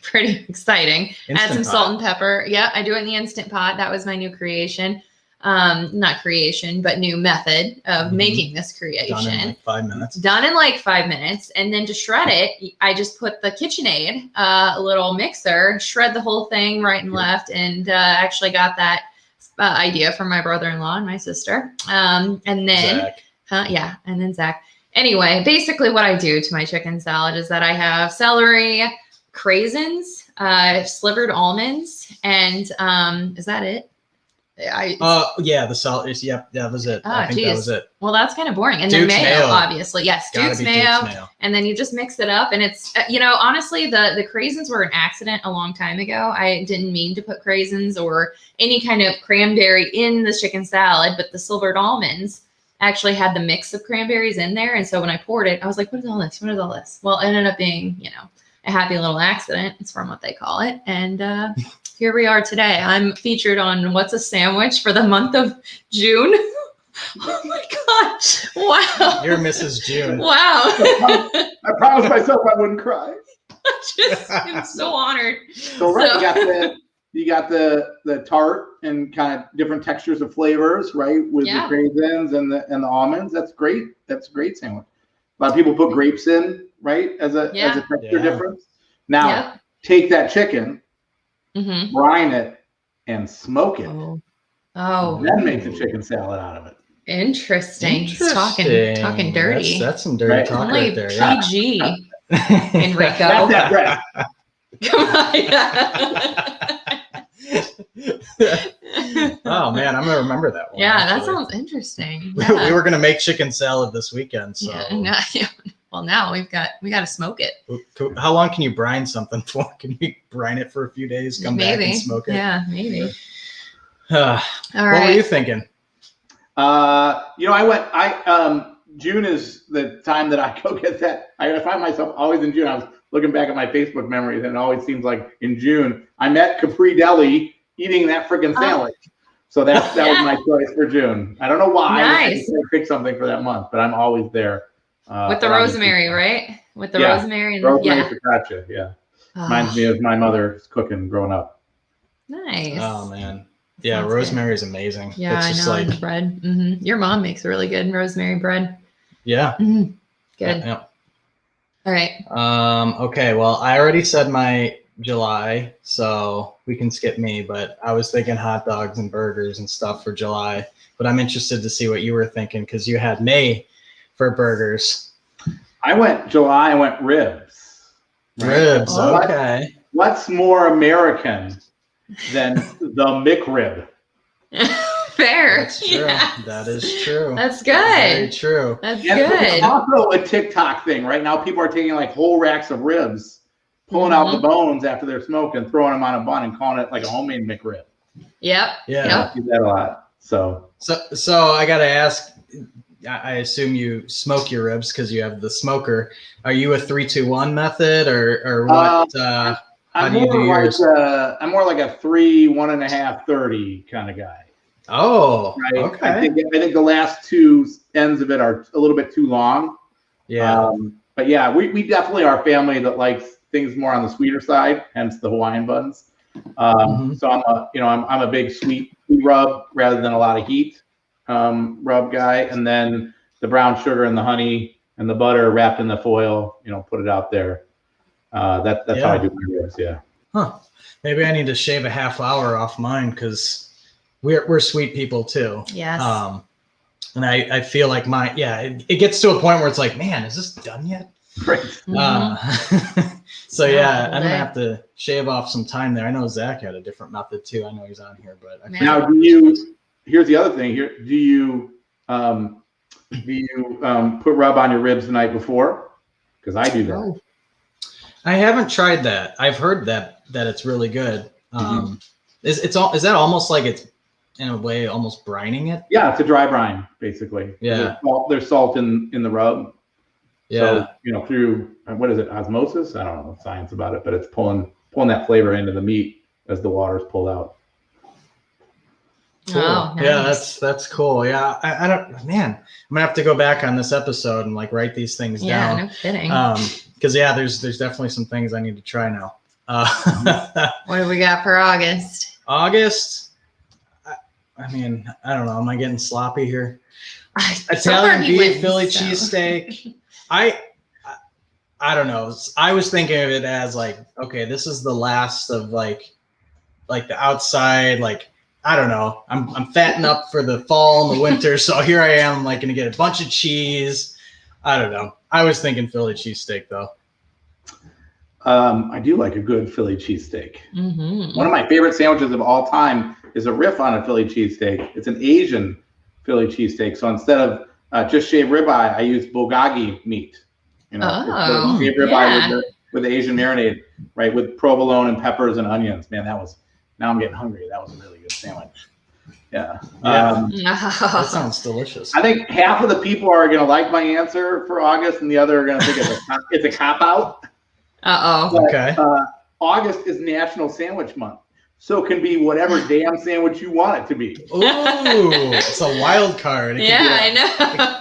Pretty exciting. Add some salt and pepper. Yeah, I do it in the Instant Pot. That was my new creation. Not creation, but new method of making this creation. Done in like 5 minutes. Done in like 5 minutes. And then to shred it, I just put the KitchenAid, a little mixer, shred the whole thing right and left. And actually got that idea from my brother-in-law and my sister. And then, Zach. And then Zach. Anyway, basically what I do to my chicken salad is that I have celery, craisins, slivered almonds, and is that it? Yeah, the salt is, yep, that was it. I think that was it. Well, that's kind of boring. And Duke's then mayo, obviously. Yes, Duke's mayo. And then you just mix it up. And it's, honestly, the craisins were an accident a long time ago. I didn't mean to put craisins or any kind of cranberry in the chicken salad, but the slivered almonds actually had the mix of cranberries in there. And so when I poured it, I was like, what is all this? What is all this? Well, it ended up being, a happy little accident. It's from what they call it. And here we are today. I'm featured on What's a Sandwich for the month of June. Oh my gosh. Wow. You're Mrs. June. Wow. I promised myself I wouldn't cry. I'm so honored. So right, you got the tart and kind of different textures of flavors, right? With the craisins and the almonds. That's great. That's a great sandwich. A lot of people put grapes in, right? As a texture difference. Now take that chicken, brine it, and smoke it. Oh. Then make the chicken salad out of it. Interesting. Talking dirty. That's some dirty talk right there. PG. Enrico. That's that bread. Come on. Oh man, I'm gonna remember that one. Yeah, that sounds interesting. We were gonna make chicken salad this weekend, so well, now we got to smoke it. How long can you brine something for? Can you brine it for a few days, back and smoke it? Yeah, maybe. All right. What were you thinking? June is the time that I go get that. I find myself always in June. I was looking back at my Facebook memories, and it always seems like in June I'm at Capri Deli eating that freaking sandwich. So that was my choice for June. I don't know why. Nice. I pick something for that month, but I'm always there. With the rosemary, right? With the rosemary and rosemary focaccia. Yeah, reminds me of my mother's cooking growing up. Nice. Oh man. Yeah, rosemary is amazing. Yeah, it's just I know. Bread. Your mom makes really good rosemary bread. Yeah. Good. Yeah. All right. Okay. Well, I already said my July, so we can skip me. But I was thinking hot dogs and burgers and stuff for July. But I'm interested to see what you were thinking because you had May for burgers. I went July. I went ribs. Right? Ribs. Okay. What's more American than the McRib? Fair. That's true. Yes. That is true. That's good. Very true. That's good. It's also a TikTok thing. Right now, people are taking like whole racks of ribs, pulling out the bones after they're smoked and throwing them on a bun and calling it like a homemade McRib. Yep. Yeah. I do that a lot. So I got to ask, I assume you smoke your ribs because you have the smoker. Are you a 3-2-1 method or what? I'm more like a 3, 1.5, 30 kind of guy. Oh, right. Okay. I think the last two ends of it are a little bit too long. Yeah. But yeah, we definitely are a family that likes things more on the sweeter side, hence the Hawaiian buns. So I'm a big sweet rub rather than a lot of heat rub guy, and then the brown sugar and the honey and the butter wrapped in the foil, put it out there. That's how I do my ribs. Yeah. Huh. Maybe I need to shave a half hour off mine because we're sweet people too. Yes. And I feel like it gets to a point where it's like, man, is this done yet? Right. So yeah, I'm gonna have to shave off some time there. I know Zach had a different method too. I know he's on here, but now here's the other thing. Do you put rub on your ribs the night before? Because I do that. I haven't tried that. I've heard that it's really good. Is that almost like it's in a way almost brining it? Yeah, it's a dry brine basically. Yeah. There's salt in the rub. Yeah. So, through what is it, osmosis? I don't know science about it, but it's pulling that flavor into the meat as the water's pulled out. Cool. Oh, nice. Yeah, that's cool. Yeah, I don't, man, I'm gonna have to go back on this episode and like write these things down. Yeah, no kidding. Because there's definitely some things I need to try now. What do we got for August? August, I mean, I don't know. Am I getting sloppy here? Italian beef, Philly cheesesteak. I don't know. I was thinking of it as like, okay, this is the last of like the outside, like, I don't know. I'm fatting up for the fall and the winter. So here I am, like, going to get a bunch of cheese. I don't know. I was thinking Philly cheesesteak though. I do like a good Philly cheesesteak. Mm-hmm. One of my favorite sandwiches of all time is a riff on a Philly cheesesteak. It's an Asian Philly cheesesteak. So instead of just shaved ribeye, I use bulgogi meat. You know, shaved ribeye with the Asian marinade, right, with provolone and peppers and onions. Man, now I'm getting hungry. That was a really good sandwich. Yeah. That sounds delicious. I think half of the people are going to like my answer for August, and the other are going to think it's a cop out. Okay. August is National Sandwich Month, so it can be whatever damn sandwich you want it to be. Ooh, it's a wild card. I know.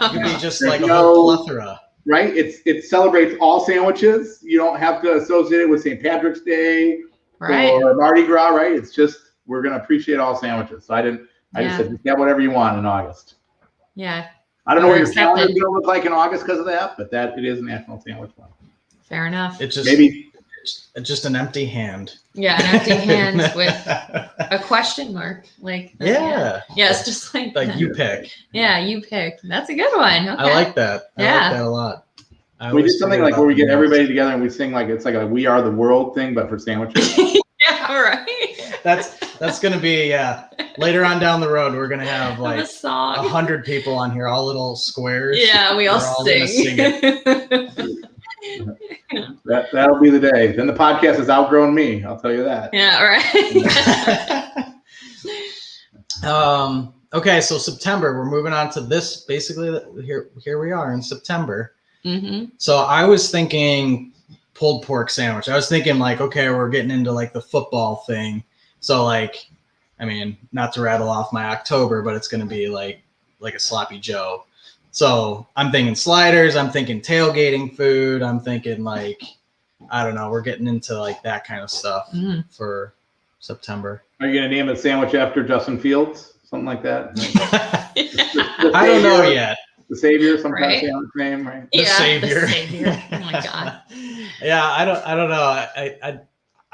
It could be just like a whole plethora. Right? It celebrates all sandwiches. You don't have to associate it with St. Patrick's Day or Mardi Gras, right? It's just we're going to appreciate all sandwiches. So I just said, just get whatever you want in August. Yeah. I don't know what your calendar is going to look like in August because of that, but it is National Sandwich Month. Fair enough. It's just an empty hand. Yeah, an empty hand with a question mark. Like it's just like you pick. Yeah, you pick. That's a good one. Okay. I like that. I like that a lot. We did something like where we get everybody together and we sing like it's like a We Are the World thing, but for sandwiches. Yeah, right. That's gonna be later on down the road. We're gonna have like 100 people on here, all little squares. Yeah, we all sing. Sing it. That'll be the day. Then the podcast has outgrown me. I'll tell you that. Yeah, right. Okay, so September. We're moving on to this. Basically, here we are in September. Mm-hmm. So I was thinking pulled pork sandwich. I was thinking like, okay, we're getting into like the football thing. So like, I mean, not to rattle off my October, but it's going to be like a sloppy Joe. So I'm thinking sliders. I'm thinking tailgating food. I'm thinking like, I don't know. We're getting into like that kind of stuff for September. Are you going to name a sandwich after Justin Fields? Something like that? I don't know yet. The Savior, some kind of sandwich name, right? The Savior. The Savior. Oh my God. Yeah, I don't know.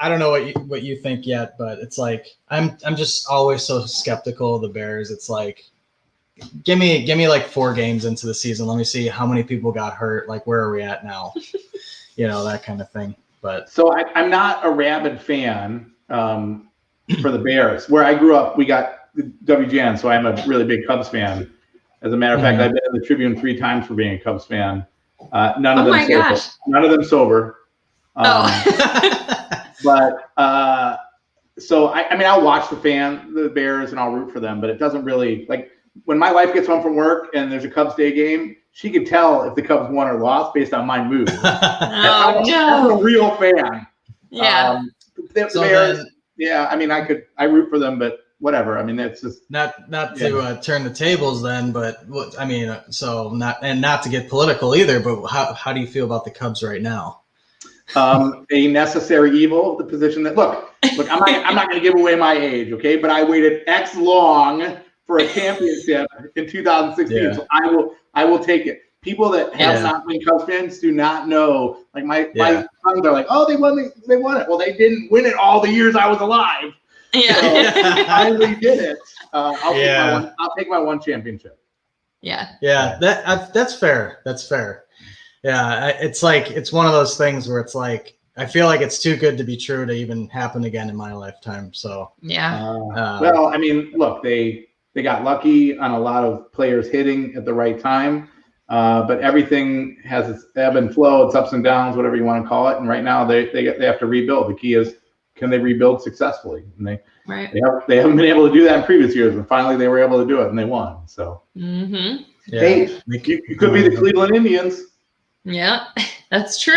I don't know what you think yet, but it's like I'm just always so skeptical of the Bears. It's like give me like 4 games into the season. Let me see how many people got hurt. Like where are we at now? That kind of thing. But so I'm not a rabid fan for the Bears. Where I grew up, we got WGN, so I'm a really big Cubs fan. As a matter of fact, I've been in the Tribune 3 times for being a Cubs fan. None of them sober. But so I mean, I'll watch the Bears and I'll root for them, but it doesn't really like when my wife gets home from work and there's a Cubs Day game, she can tell if the Cubs won or lost based on my mood. I'm a real fan. Yeah. The Bears. I mean, I root for them, but whatever. I mean, that's just not to turn the tables then, but I mean, so not to get political either, but how do you feel about the Cubs right now? A necessary evil, the position that look, I'm not going to give away my age, okay? But I waited X long for a championship in 2016, so I will take it. People that have not been Cubs fans do not know. Like my sons are like, oh, they won it. Well, they didn't win it all the years I was alive. Yeah, so finally did it. I'll take my one championship. Yeah. That's fair. That's fair. Yeah, it's like it's one of those things where it's like I feel like it's too good to be true to even happen again in my lifetime. So well, I mean, look, they got lucky on a lot of players hitting at the right time, but everything has its ebb and flow, its ups and downs, whatever you want to call it. And right now they have to rebuild. The key is, can they rebuild successfully? And they haven't been able to do that in previous years, and finally they were able to do it, and they won. So hey, you could be the Cleveland Indians. Yeah, that's true.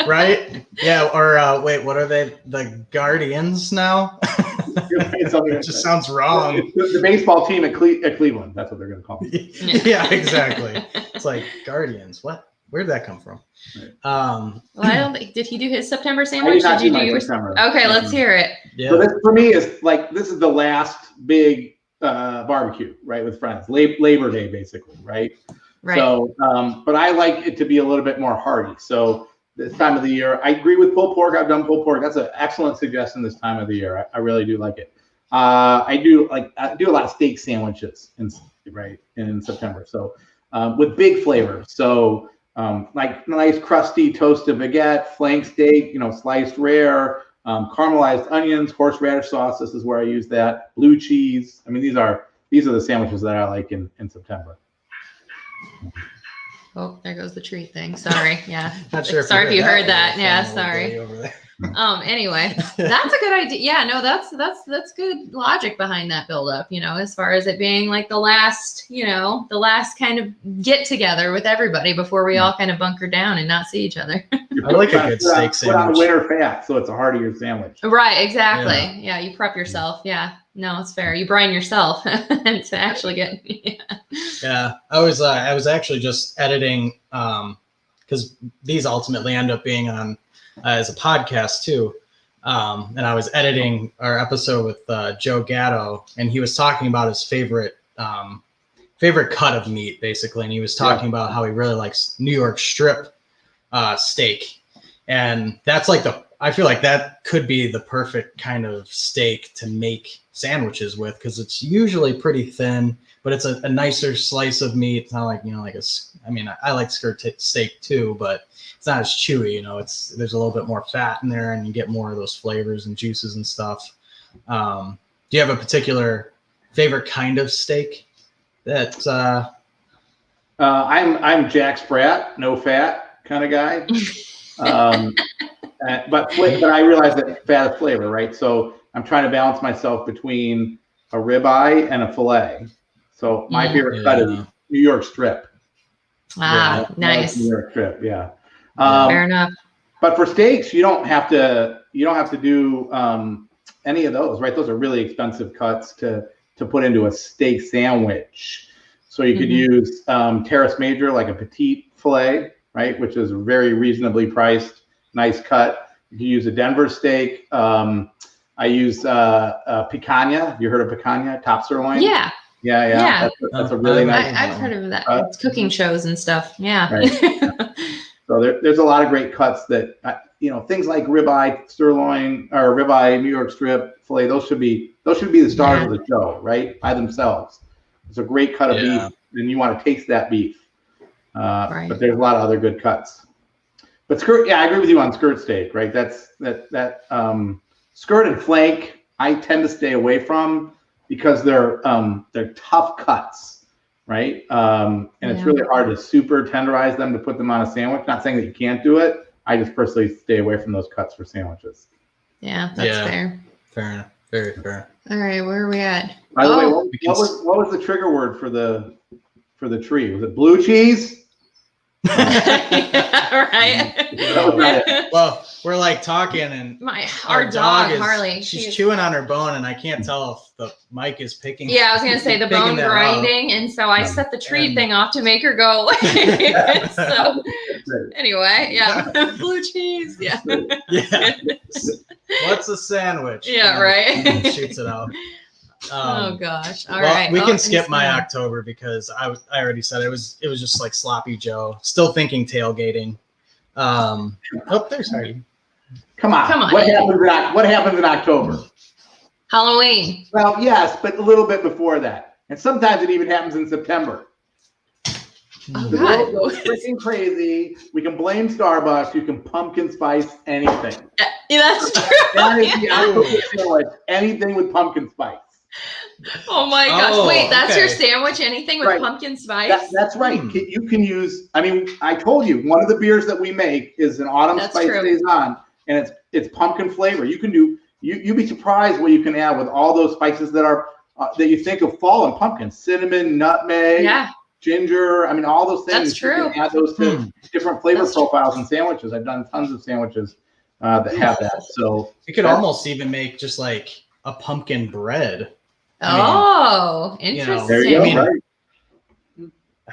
Right? Yeah. Or wait, what are they? The Guardians now? It just sounds wrong. The baseball team at Cleveland. That's what they're going to call them. Yeah, exactly. It's like Guardians. What? Where did that come from? Well, I don't think. Did he do his September sandwich? Did you do yours? September. Okay, let's hear it. Yeah. So this, for me, is like this is the last big barbecue, right, with friends. Labor Day, basically, right? Right. So, but I like it to be a little bit more hearty. So this time of the year, I agree with pulled pork. I've done pulled pork. That's an excellent suggestion this time of the year. I really do like it. I do a lot of steak sandwiches in September. So with big flavor. So like nice crusty toasted baguette, flank steak, sliced rare, caramelized onions, horseradish sauce. This is where I use that. Blue cheese. I mean, these are the sandwiches that I like in September. Oh, there goes the treat thing. Sorry. Yeah. Not sure Sorry if you heard that. Yeah. Over Sorry. there. Anyway, that's a good idea. Yeah, no, that's good logic behind that buildup, as far as it being like the last kind of get together with everybody before we all kind of bunker down and not see each other. I like a good steak sandwich. Put on winter fat, so it's a heartier sandwich. Right, exactly. Yeah, you prep yourself. Yeah, no, it's fair. You brine yourself to actually get. Yeah, I was actually just editing because these ultimately end up being on as a podcast too. And I was editing our episode with Joe Gatto, and he was talking about his favorite cut of meat, basically. And he was talking about how he really likes New York strip steak. And that's like I feel like that could be the perfect kind of steak to make sandwiches with, because it's usually pretty thin, but it's a nicer slice of meat. It's not like, I like skirt steak too, but it's not as chewy, there's a little bit more fat in there and you get more of those flavors and juices and stuff. Do you have a particular favorite kind of steak that, I'm Jack Sprat, no fat kind of guy. But I realize that fat is flavor, right? So I'm trying to balance myself between a ribeye and a filet. So my favorite cut is New York strip. Nice. New York strip, yeah. Fair enough. But for steaks, you don't have to do any of those, right? Those are really expensive cuts to put into a steak sandwich. So you could use Terrace Major, like a petite filet, right, which is very reasonably priced, nice cut. You can use a Denver steak. I use picanha. Have you heard of picanha? Top sirloin? Yeah. Yeah. That's a really nice. I've heard of that. It's cooking shows and stuff. Yeah. Right. So there's a lot of great cuts that, things like ribeye sirloin or ribeye New York strip filet. Those should be the stars of the show, right? By themselves. It's a great cut of beef, and you want to taste that beef. Right. But there's a lot of other good cuts. But skirt, I agree with you on skirt steak, right? That's skirt and flank I tend to stay away from because they're tough cuts, right? And it's really hard to super tenderize them to put them on a sandwich. Not saying that you can't do it. I just personally stay away from those cuts for sandwiches. Yeah, that's fair. Fair enough. Very fair. All right, where are we at? By the way, what was the trigger word for the tree? Was it blue cheese? Right. Well, we're like talking, and our dog Harley, she's chewing on her bone, and I can't tell if the mic is picking. Yeah, I was gonna say the bone grinding, and so I set the treat thing off to make her go away. So anyway, blue cheese. Yeah. What's a sandwich? Yeah, right. And shoots it out. Oh gosh! All right. We can skip my October because I already said it was just like sloppy Joe. Still thinking tailgating. There's Hardy. Come on. What happens in October? Halloween. Well, yes, but a little bit before that, and sometimes it even happens in September. The world goes freaking crazy. We can blame Starbucks. You can pumpkin spice anything. Yeah, that's true. That is the October sandwich. Anything with pumpkin spice. Oh my gosh! Wait, that's your sandwich? Anything with pumpkin spice? That's right. You can use. I mean, I told you one of the beers that we make is an autumn spice saison, and it's pumpkin flavor. You can do. You'd be surprised what you can add with all those spices that are that you think of fall and pumpkin, cinnamon, nutmeg, ginger. I mean, all those things. That's true. You can add those to different flavor profiles in sandwiches. I've done tons of sandwiches that have that. So you could almost even make just like a pumpkin bread. Interesting. There you go, right?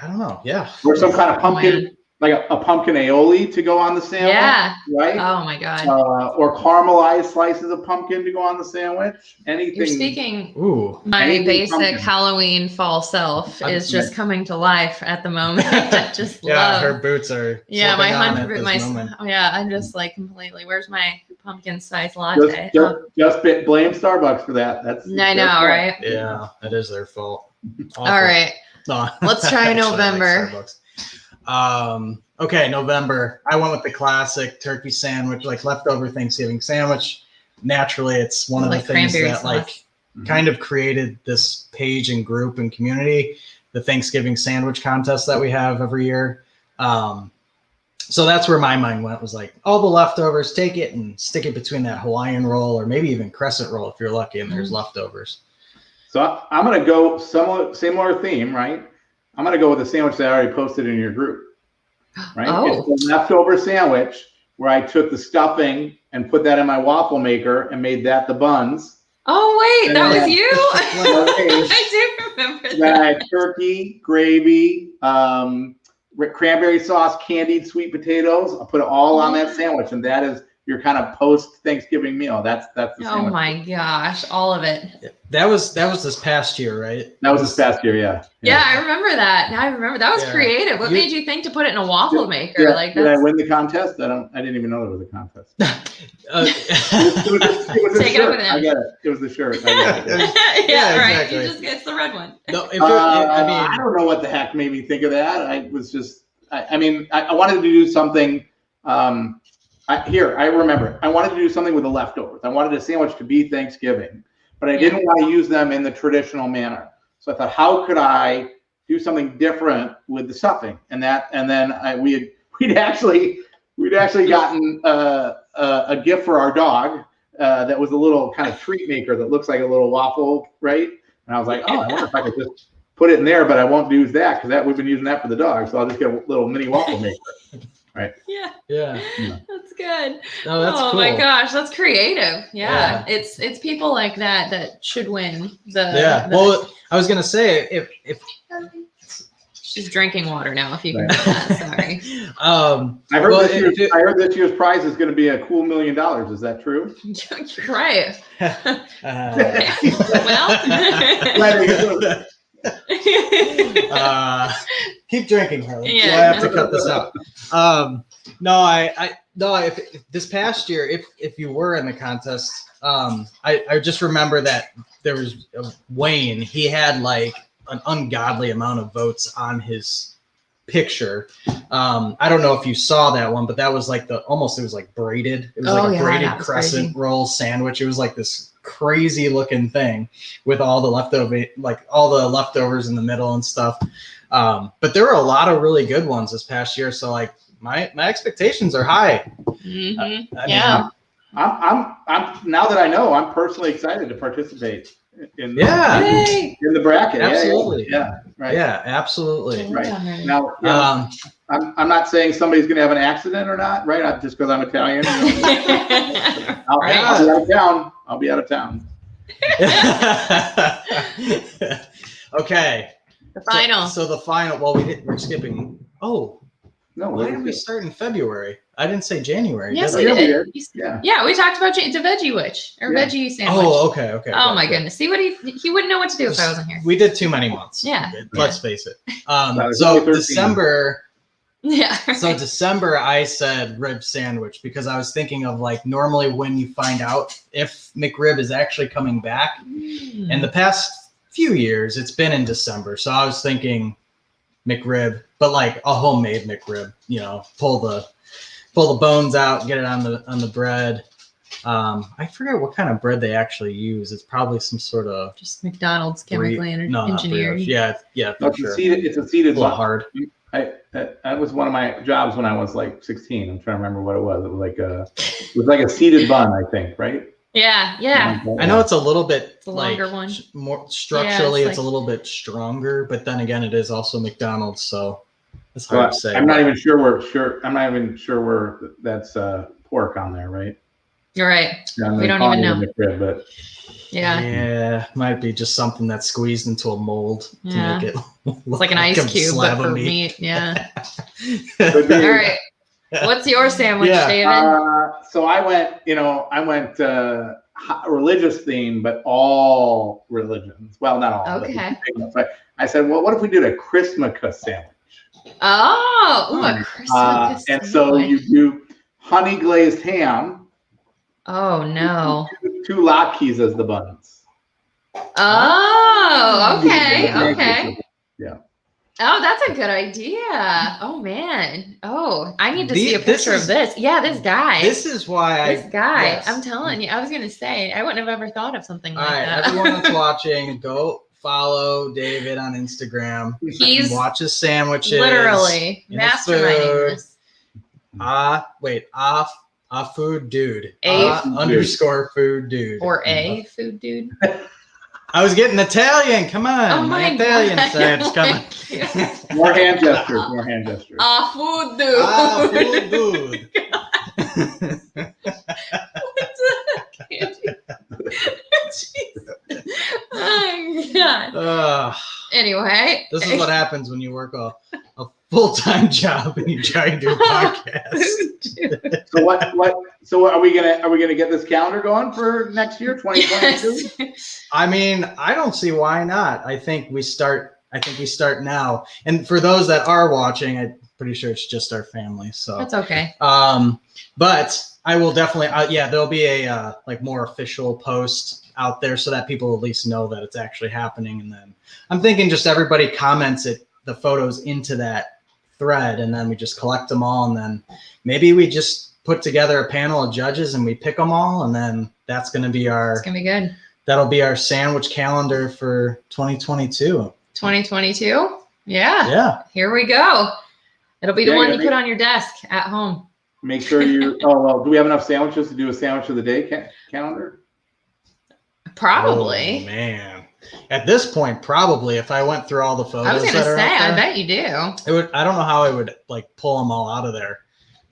I don't know. Yeah. Or some kind of pumpkin, like a pumpkin aioli to go on the sandwich. Yeah. Right? Oh my God. Or caramelized slices of pumpkin to go on the sandwich. Anything. You're speaking. Ooh. My basic pumpkin. Halloween fall self is just coming to life at the moment. I just love. Her boots are. My 100. I'm just like completely. Where's my pumpkin spice latte? Just blame Starbucks for that. I know, right? Yeah, it is their fault. Awful. All right. Let's try November. Okay, November. I went with the classic turkey sandwich, like leftover Thanksgiving sandwich. Naturally, it's one of the things that like kind of created this page and group and community, the Thanksgiving sandwich contest that we have every year. So that's where my mind went, was like all the leftovers, take it and stick it between that Hawaiian roll or maybe even crescent roll if you're lucky and there's leftovers. So I'm going to go similar theme, right? I'm going to go with the sandwich that I already posted in your group, right? Oh. It's a leftover sandwich where I took the stuffing and put that in my waffle maker and made that the buns. Oh, wait, And that then- was you? Okay. I do remember Then I that. had turkey, gravy, cranberry sauce, candied sweet potatoes. I'll put it all on that sandwich, and that is your kind of post-Thanksgiving meal. That's the Oh sandwich. my gosh, all of it. That was this past year, right? That was this past year, yeah. Yeah, I remember that. Now I remember. That was Yeah. creative. What made you think to put it in a waffle maker? Yeah. Like Did I that's win the contest? I didn't even know there was a contest. It It was the Take it up shirt. with him. I get it. It was the shirt. I get it. yeah, right. exactly. You just it's the red one. No, I don't know what the heck made me think of that. I was just, I wanted to do something. I remember. I wanted to do something with the leftovers. I wanted a sandwich to be Thanksgiving, but I didn't want to use them in the traditional manner. So I thought, how could I do something different with the stuffing? And then we'd actually gotten a gift for our dog that was a little kind of treat maker that looks like a little waffle, right? And I was like, oh, I wonder if I could just put it in there, but I won't use that because we've been using that for the dog. So I'll just get a little mini waffle maker. Right. Yeah. That's good. No, that's oh cool. my gosh, that's creative. Yeah. It's people like that should win the. Yeah. Well, I was gonna say if she's drinking water now. If you can Right. do that, sorry. I heard this year's prize is going to be a cool $1 million. Is that true? You're right. Well, keep drinking, Harley. Yeah. So I have to cut this out. If this past year, if you were in the contest, I just remember that there was Wayne. He had like an ungodly amount of votes on his picture. I don't know if you saw that one, but that was like it was like braided. It was like a braided crescent roll sandwich. It was like this crazy looking thing with all the leftovers in the middle and stuff. But there were a lot of really good ones this past year. So like my expectations are high. Mm-hmm. I'm now that I know, I'm personally excited to participate in the bracket. Absolutely. Yeah. Right. Yeah, absolutely. Right. Now, I'm not saying somebody's going to have an accident or not, right? Just because I'm Italian. I'll be out of town. I'll be out of town. Okay. The final. So the final. Well, we're skipping. Oh. No. Why did we start in February? I didn't say January. Yes, did we I? did. Yeah, we talked about the veggie witch or veggie sandwich. Oh, okay. Oh my goodness. See what he wouldn't know what to do if I wasn't here. We did too many months. Yeah. Let's face it. was So only 13. December. Yeah. So December, I said rib sandwich because I was thinking of like normally when you find out if McRib is actually coming back. In the past few years, it's been in December. So I was thinking McRib, but like a homemade McRib. You know, pull the bones out, get it on the bread. I forget what kind of bread they actually use. It's probably some sort of just McDonald's chemically engineered. Yeah, for sure. It's a seeded a little one. hard. That was one of my jobs when I was like 16. I'm trying to remember what it was. It was like a seeded bun, I think, right? Yeah. I know it's a little bit It's a longer one. More structurally, Yeah, it's a little bit stronger, but then again, it is also McDonald's, so it's hard to say. I'm not even sure where that's pork on there, right? You're right. Yeah, we don't even know. McRib, but Yeah, might be just something that's squeezed into a mold to make it look it's like an ice a cube, slab but of for meat. Yeah. Could be. All right. What's your sandwich, David? So I went religious theme, but all religions. Well, not all. Okay. But I said, well, what if we did a Christmas sandwich? A Christmas and so you do honey glazed ham. Oh no. Two latkes as the buns. Oh, okay. Yeah. Oh, that's a good idea. Oh man. Oh, I need to see a This picture of this. Yeah, this guy. This is why This guy. yes. I'm telling you. I was gonna say I wouldn't have ever thought of something All like right, that. everyone that's watching, go follow David on Instagram. He's watch his sandwiches. literally in his masterminding food. this. Food dude. Underscore food dude. Or a food dude. I was getting Italian. Come on. Oh my Italian God. side's coming. More hand gestures. More hand gestures. Food dude. Food dude. What the Jeez. Oh God. Anyway. This is what happens when you work a full-time job and you try to do a podcast. So are we gonna get this calendar going for next year, 2022? Yes. I mean, I don't see why not. I think we start now. And for those that are watching, I'm pretty sure it's just our family. So That's okay. But I will definitely, there'll be a more official post out there so that people at least know that it's actually happening. And then I'm thinking just everybody comments the photos into that thread, and then we just collect them all, and then maybe we just put together a panel of judges and we pick them all, and then that's going to be It's gonna be good. that'll be our sandwich calendar for 2022. 2022. Yeah. Yeah. Here we go. It'll be the Yeah, one yeah, you put on your desk at home. Make sure you. Oh well, do we have enough sandwiches to do a sandwich of the day calendar? Probably. Oh, man. At this point, probably if I went through all the photos, I was gonna that are say, out there, I bet you do. it would. I don't know how I would pull them all out of there,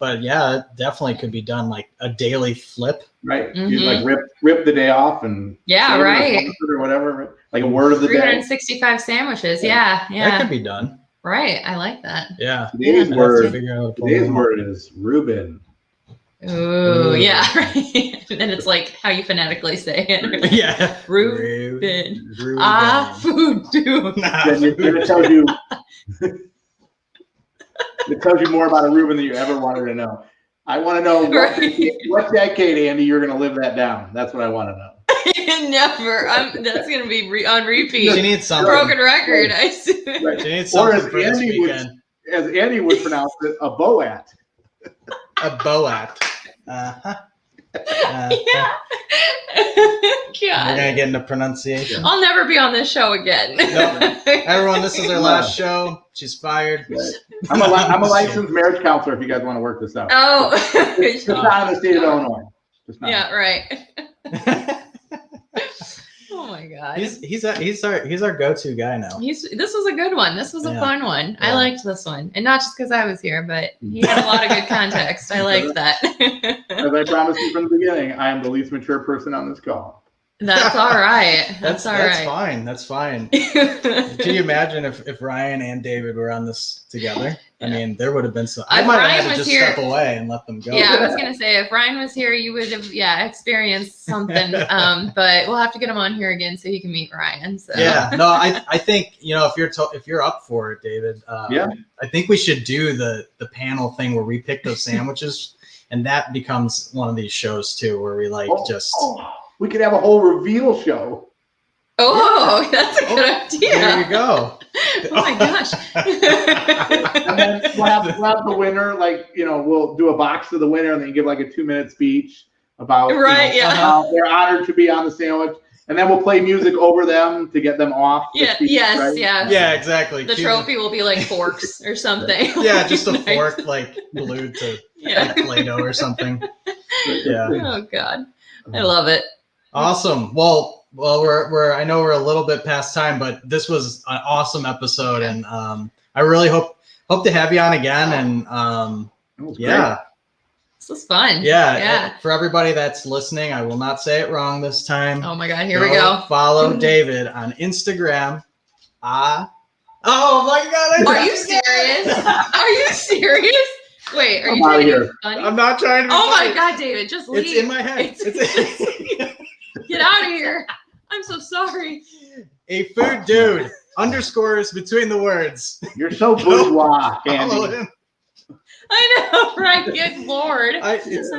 but yeah, it definitely could be done like a daily flip. Right. Mhm. You rip the day off and Yeah, save it right. or whatever. Like a word of the day. 365 sandwiches. Yeah, That yeah. could be done. Right. I like that. Yeah. Today's I'd have to word. figure out how to pull Today's them out. word is Reuben. Ooh, yeah, right. And then it's like how you phonetically say it. Yeah. Reuben. Reuben. Food dude. Nah, Then it tells you. It tells you more about a Reuben than you ever wanted to know. I want to know what decade, Andy, you're going to live that down. That's what I want to know. Never. That's gonna be on repeat. She needs something. Broken record. I see. Right. She needs Or something for this weekend. as Andy would pronounce it, a boat. A boat. Uh-huh. Yeah. We're God. gonna get into pronunciation. I'll never be on this show again. No. Everyone, this is our last show. She's fired. I'm a licensed marriage counselor if you guys want to work this out. Oh. Just not in the state of Illinois. Just not. Yeah, right. Oh my God. he's our go-to guy now. This was a good one. This was a Yeah. fun one. I Yeah. liked this one. And not just because I was here, but he had a lot of good context. I liked that. As I promised you from the beginning, I am the least mature person on this call. That's all right. That's all That's right. fine. That's fine. Can you imagine if Ryan and David were on this together? I mean, there would have been some. I If might have Ryan had to was just here- step away and let them go. Yeah, I was gonna say if Ryan was here, you would have experienced something. But we'll have to get him on here again so he can meet Ryan. So. Yeah, no, I think if you're up for it, David. Yeah. I think we should do the panel thing where we pick those sandwiches, and that becomes one of these shows too, where we We could have a whole reveal show. Oh, that's a good idea. There you go. Oh my gosh. And then we'll have the winner, we'll do a box to the winner and then give like a 2-minute speech about Right, yeah. how they're honored to be on the sandwich. And then we'll play music over them to get them off. the Yeah. speech, Yes. right? Yeah. Yeah, exactly. The trophy will be like forks or something. Yeah, just a Nice. fork glued to Yeah. Play-Doh or something. Yeah. Oh God, I love it. Awesome. Well, we're I know we're a little bit past time, but this was an awesome episode, and I really hope to have you on again. And That was yeah, This was fun. yeah. For everybody that's listening, I will not say it wrong this time. Oh my God, here we go. Follow David on Instagram. Oh my God! Are you serious? Are you serious? Wait, are you I'm outta trying to here. be funny? I'm not trying to be Oh my funny. God, David, just leave. It's in my head. Get out of here. I'm so sorry. A food dude. Underscores between the words. You're so bourgeois, Follow Andy. him. I know, right? Good Lord. I don't You're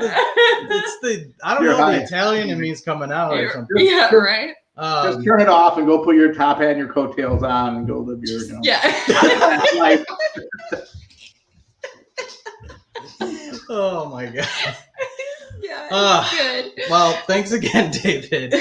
know high. the Italian in me is coming out or something. Yeah, right. Just turn it off and go put your top hat and your coattails on and go live your Yeah. life. Oh my God. Yeah, good. Well, thanks again, David.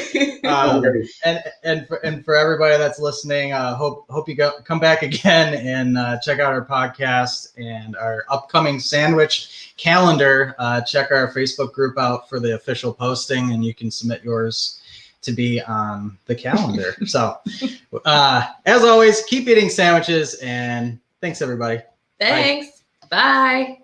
And for everybody that's listening, hope you come back again and check out our podcast and our upcoming sandwich calendar. Check our Facebook group out for the official posting, and you can submit yours to be on the calendar. So, as always, keep eating sandwiches, and thanks, everybody. Thanks. Bye.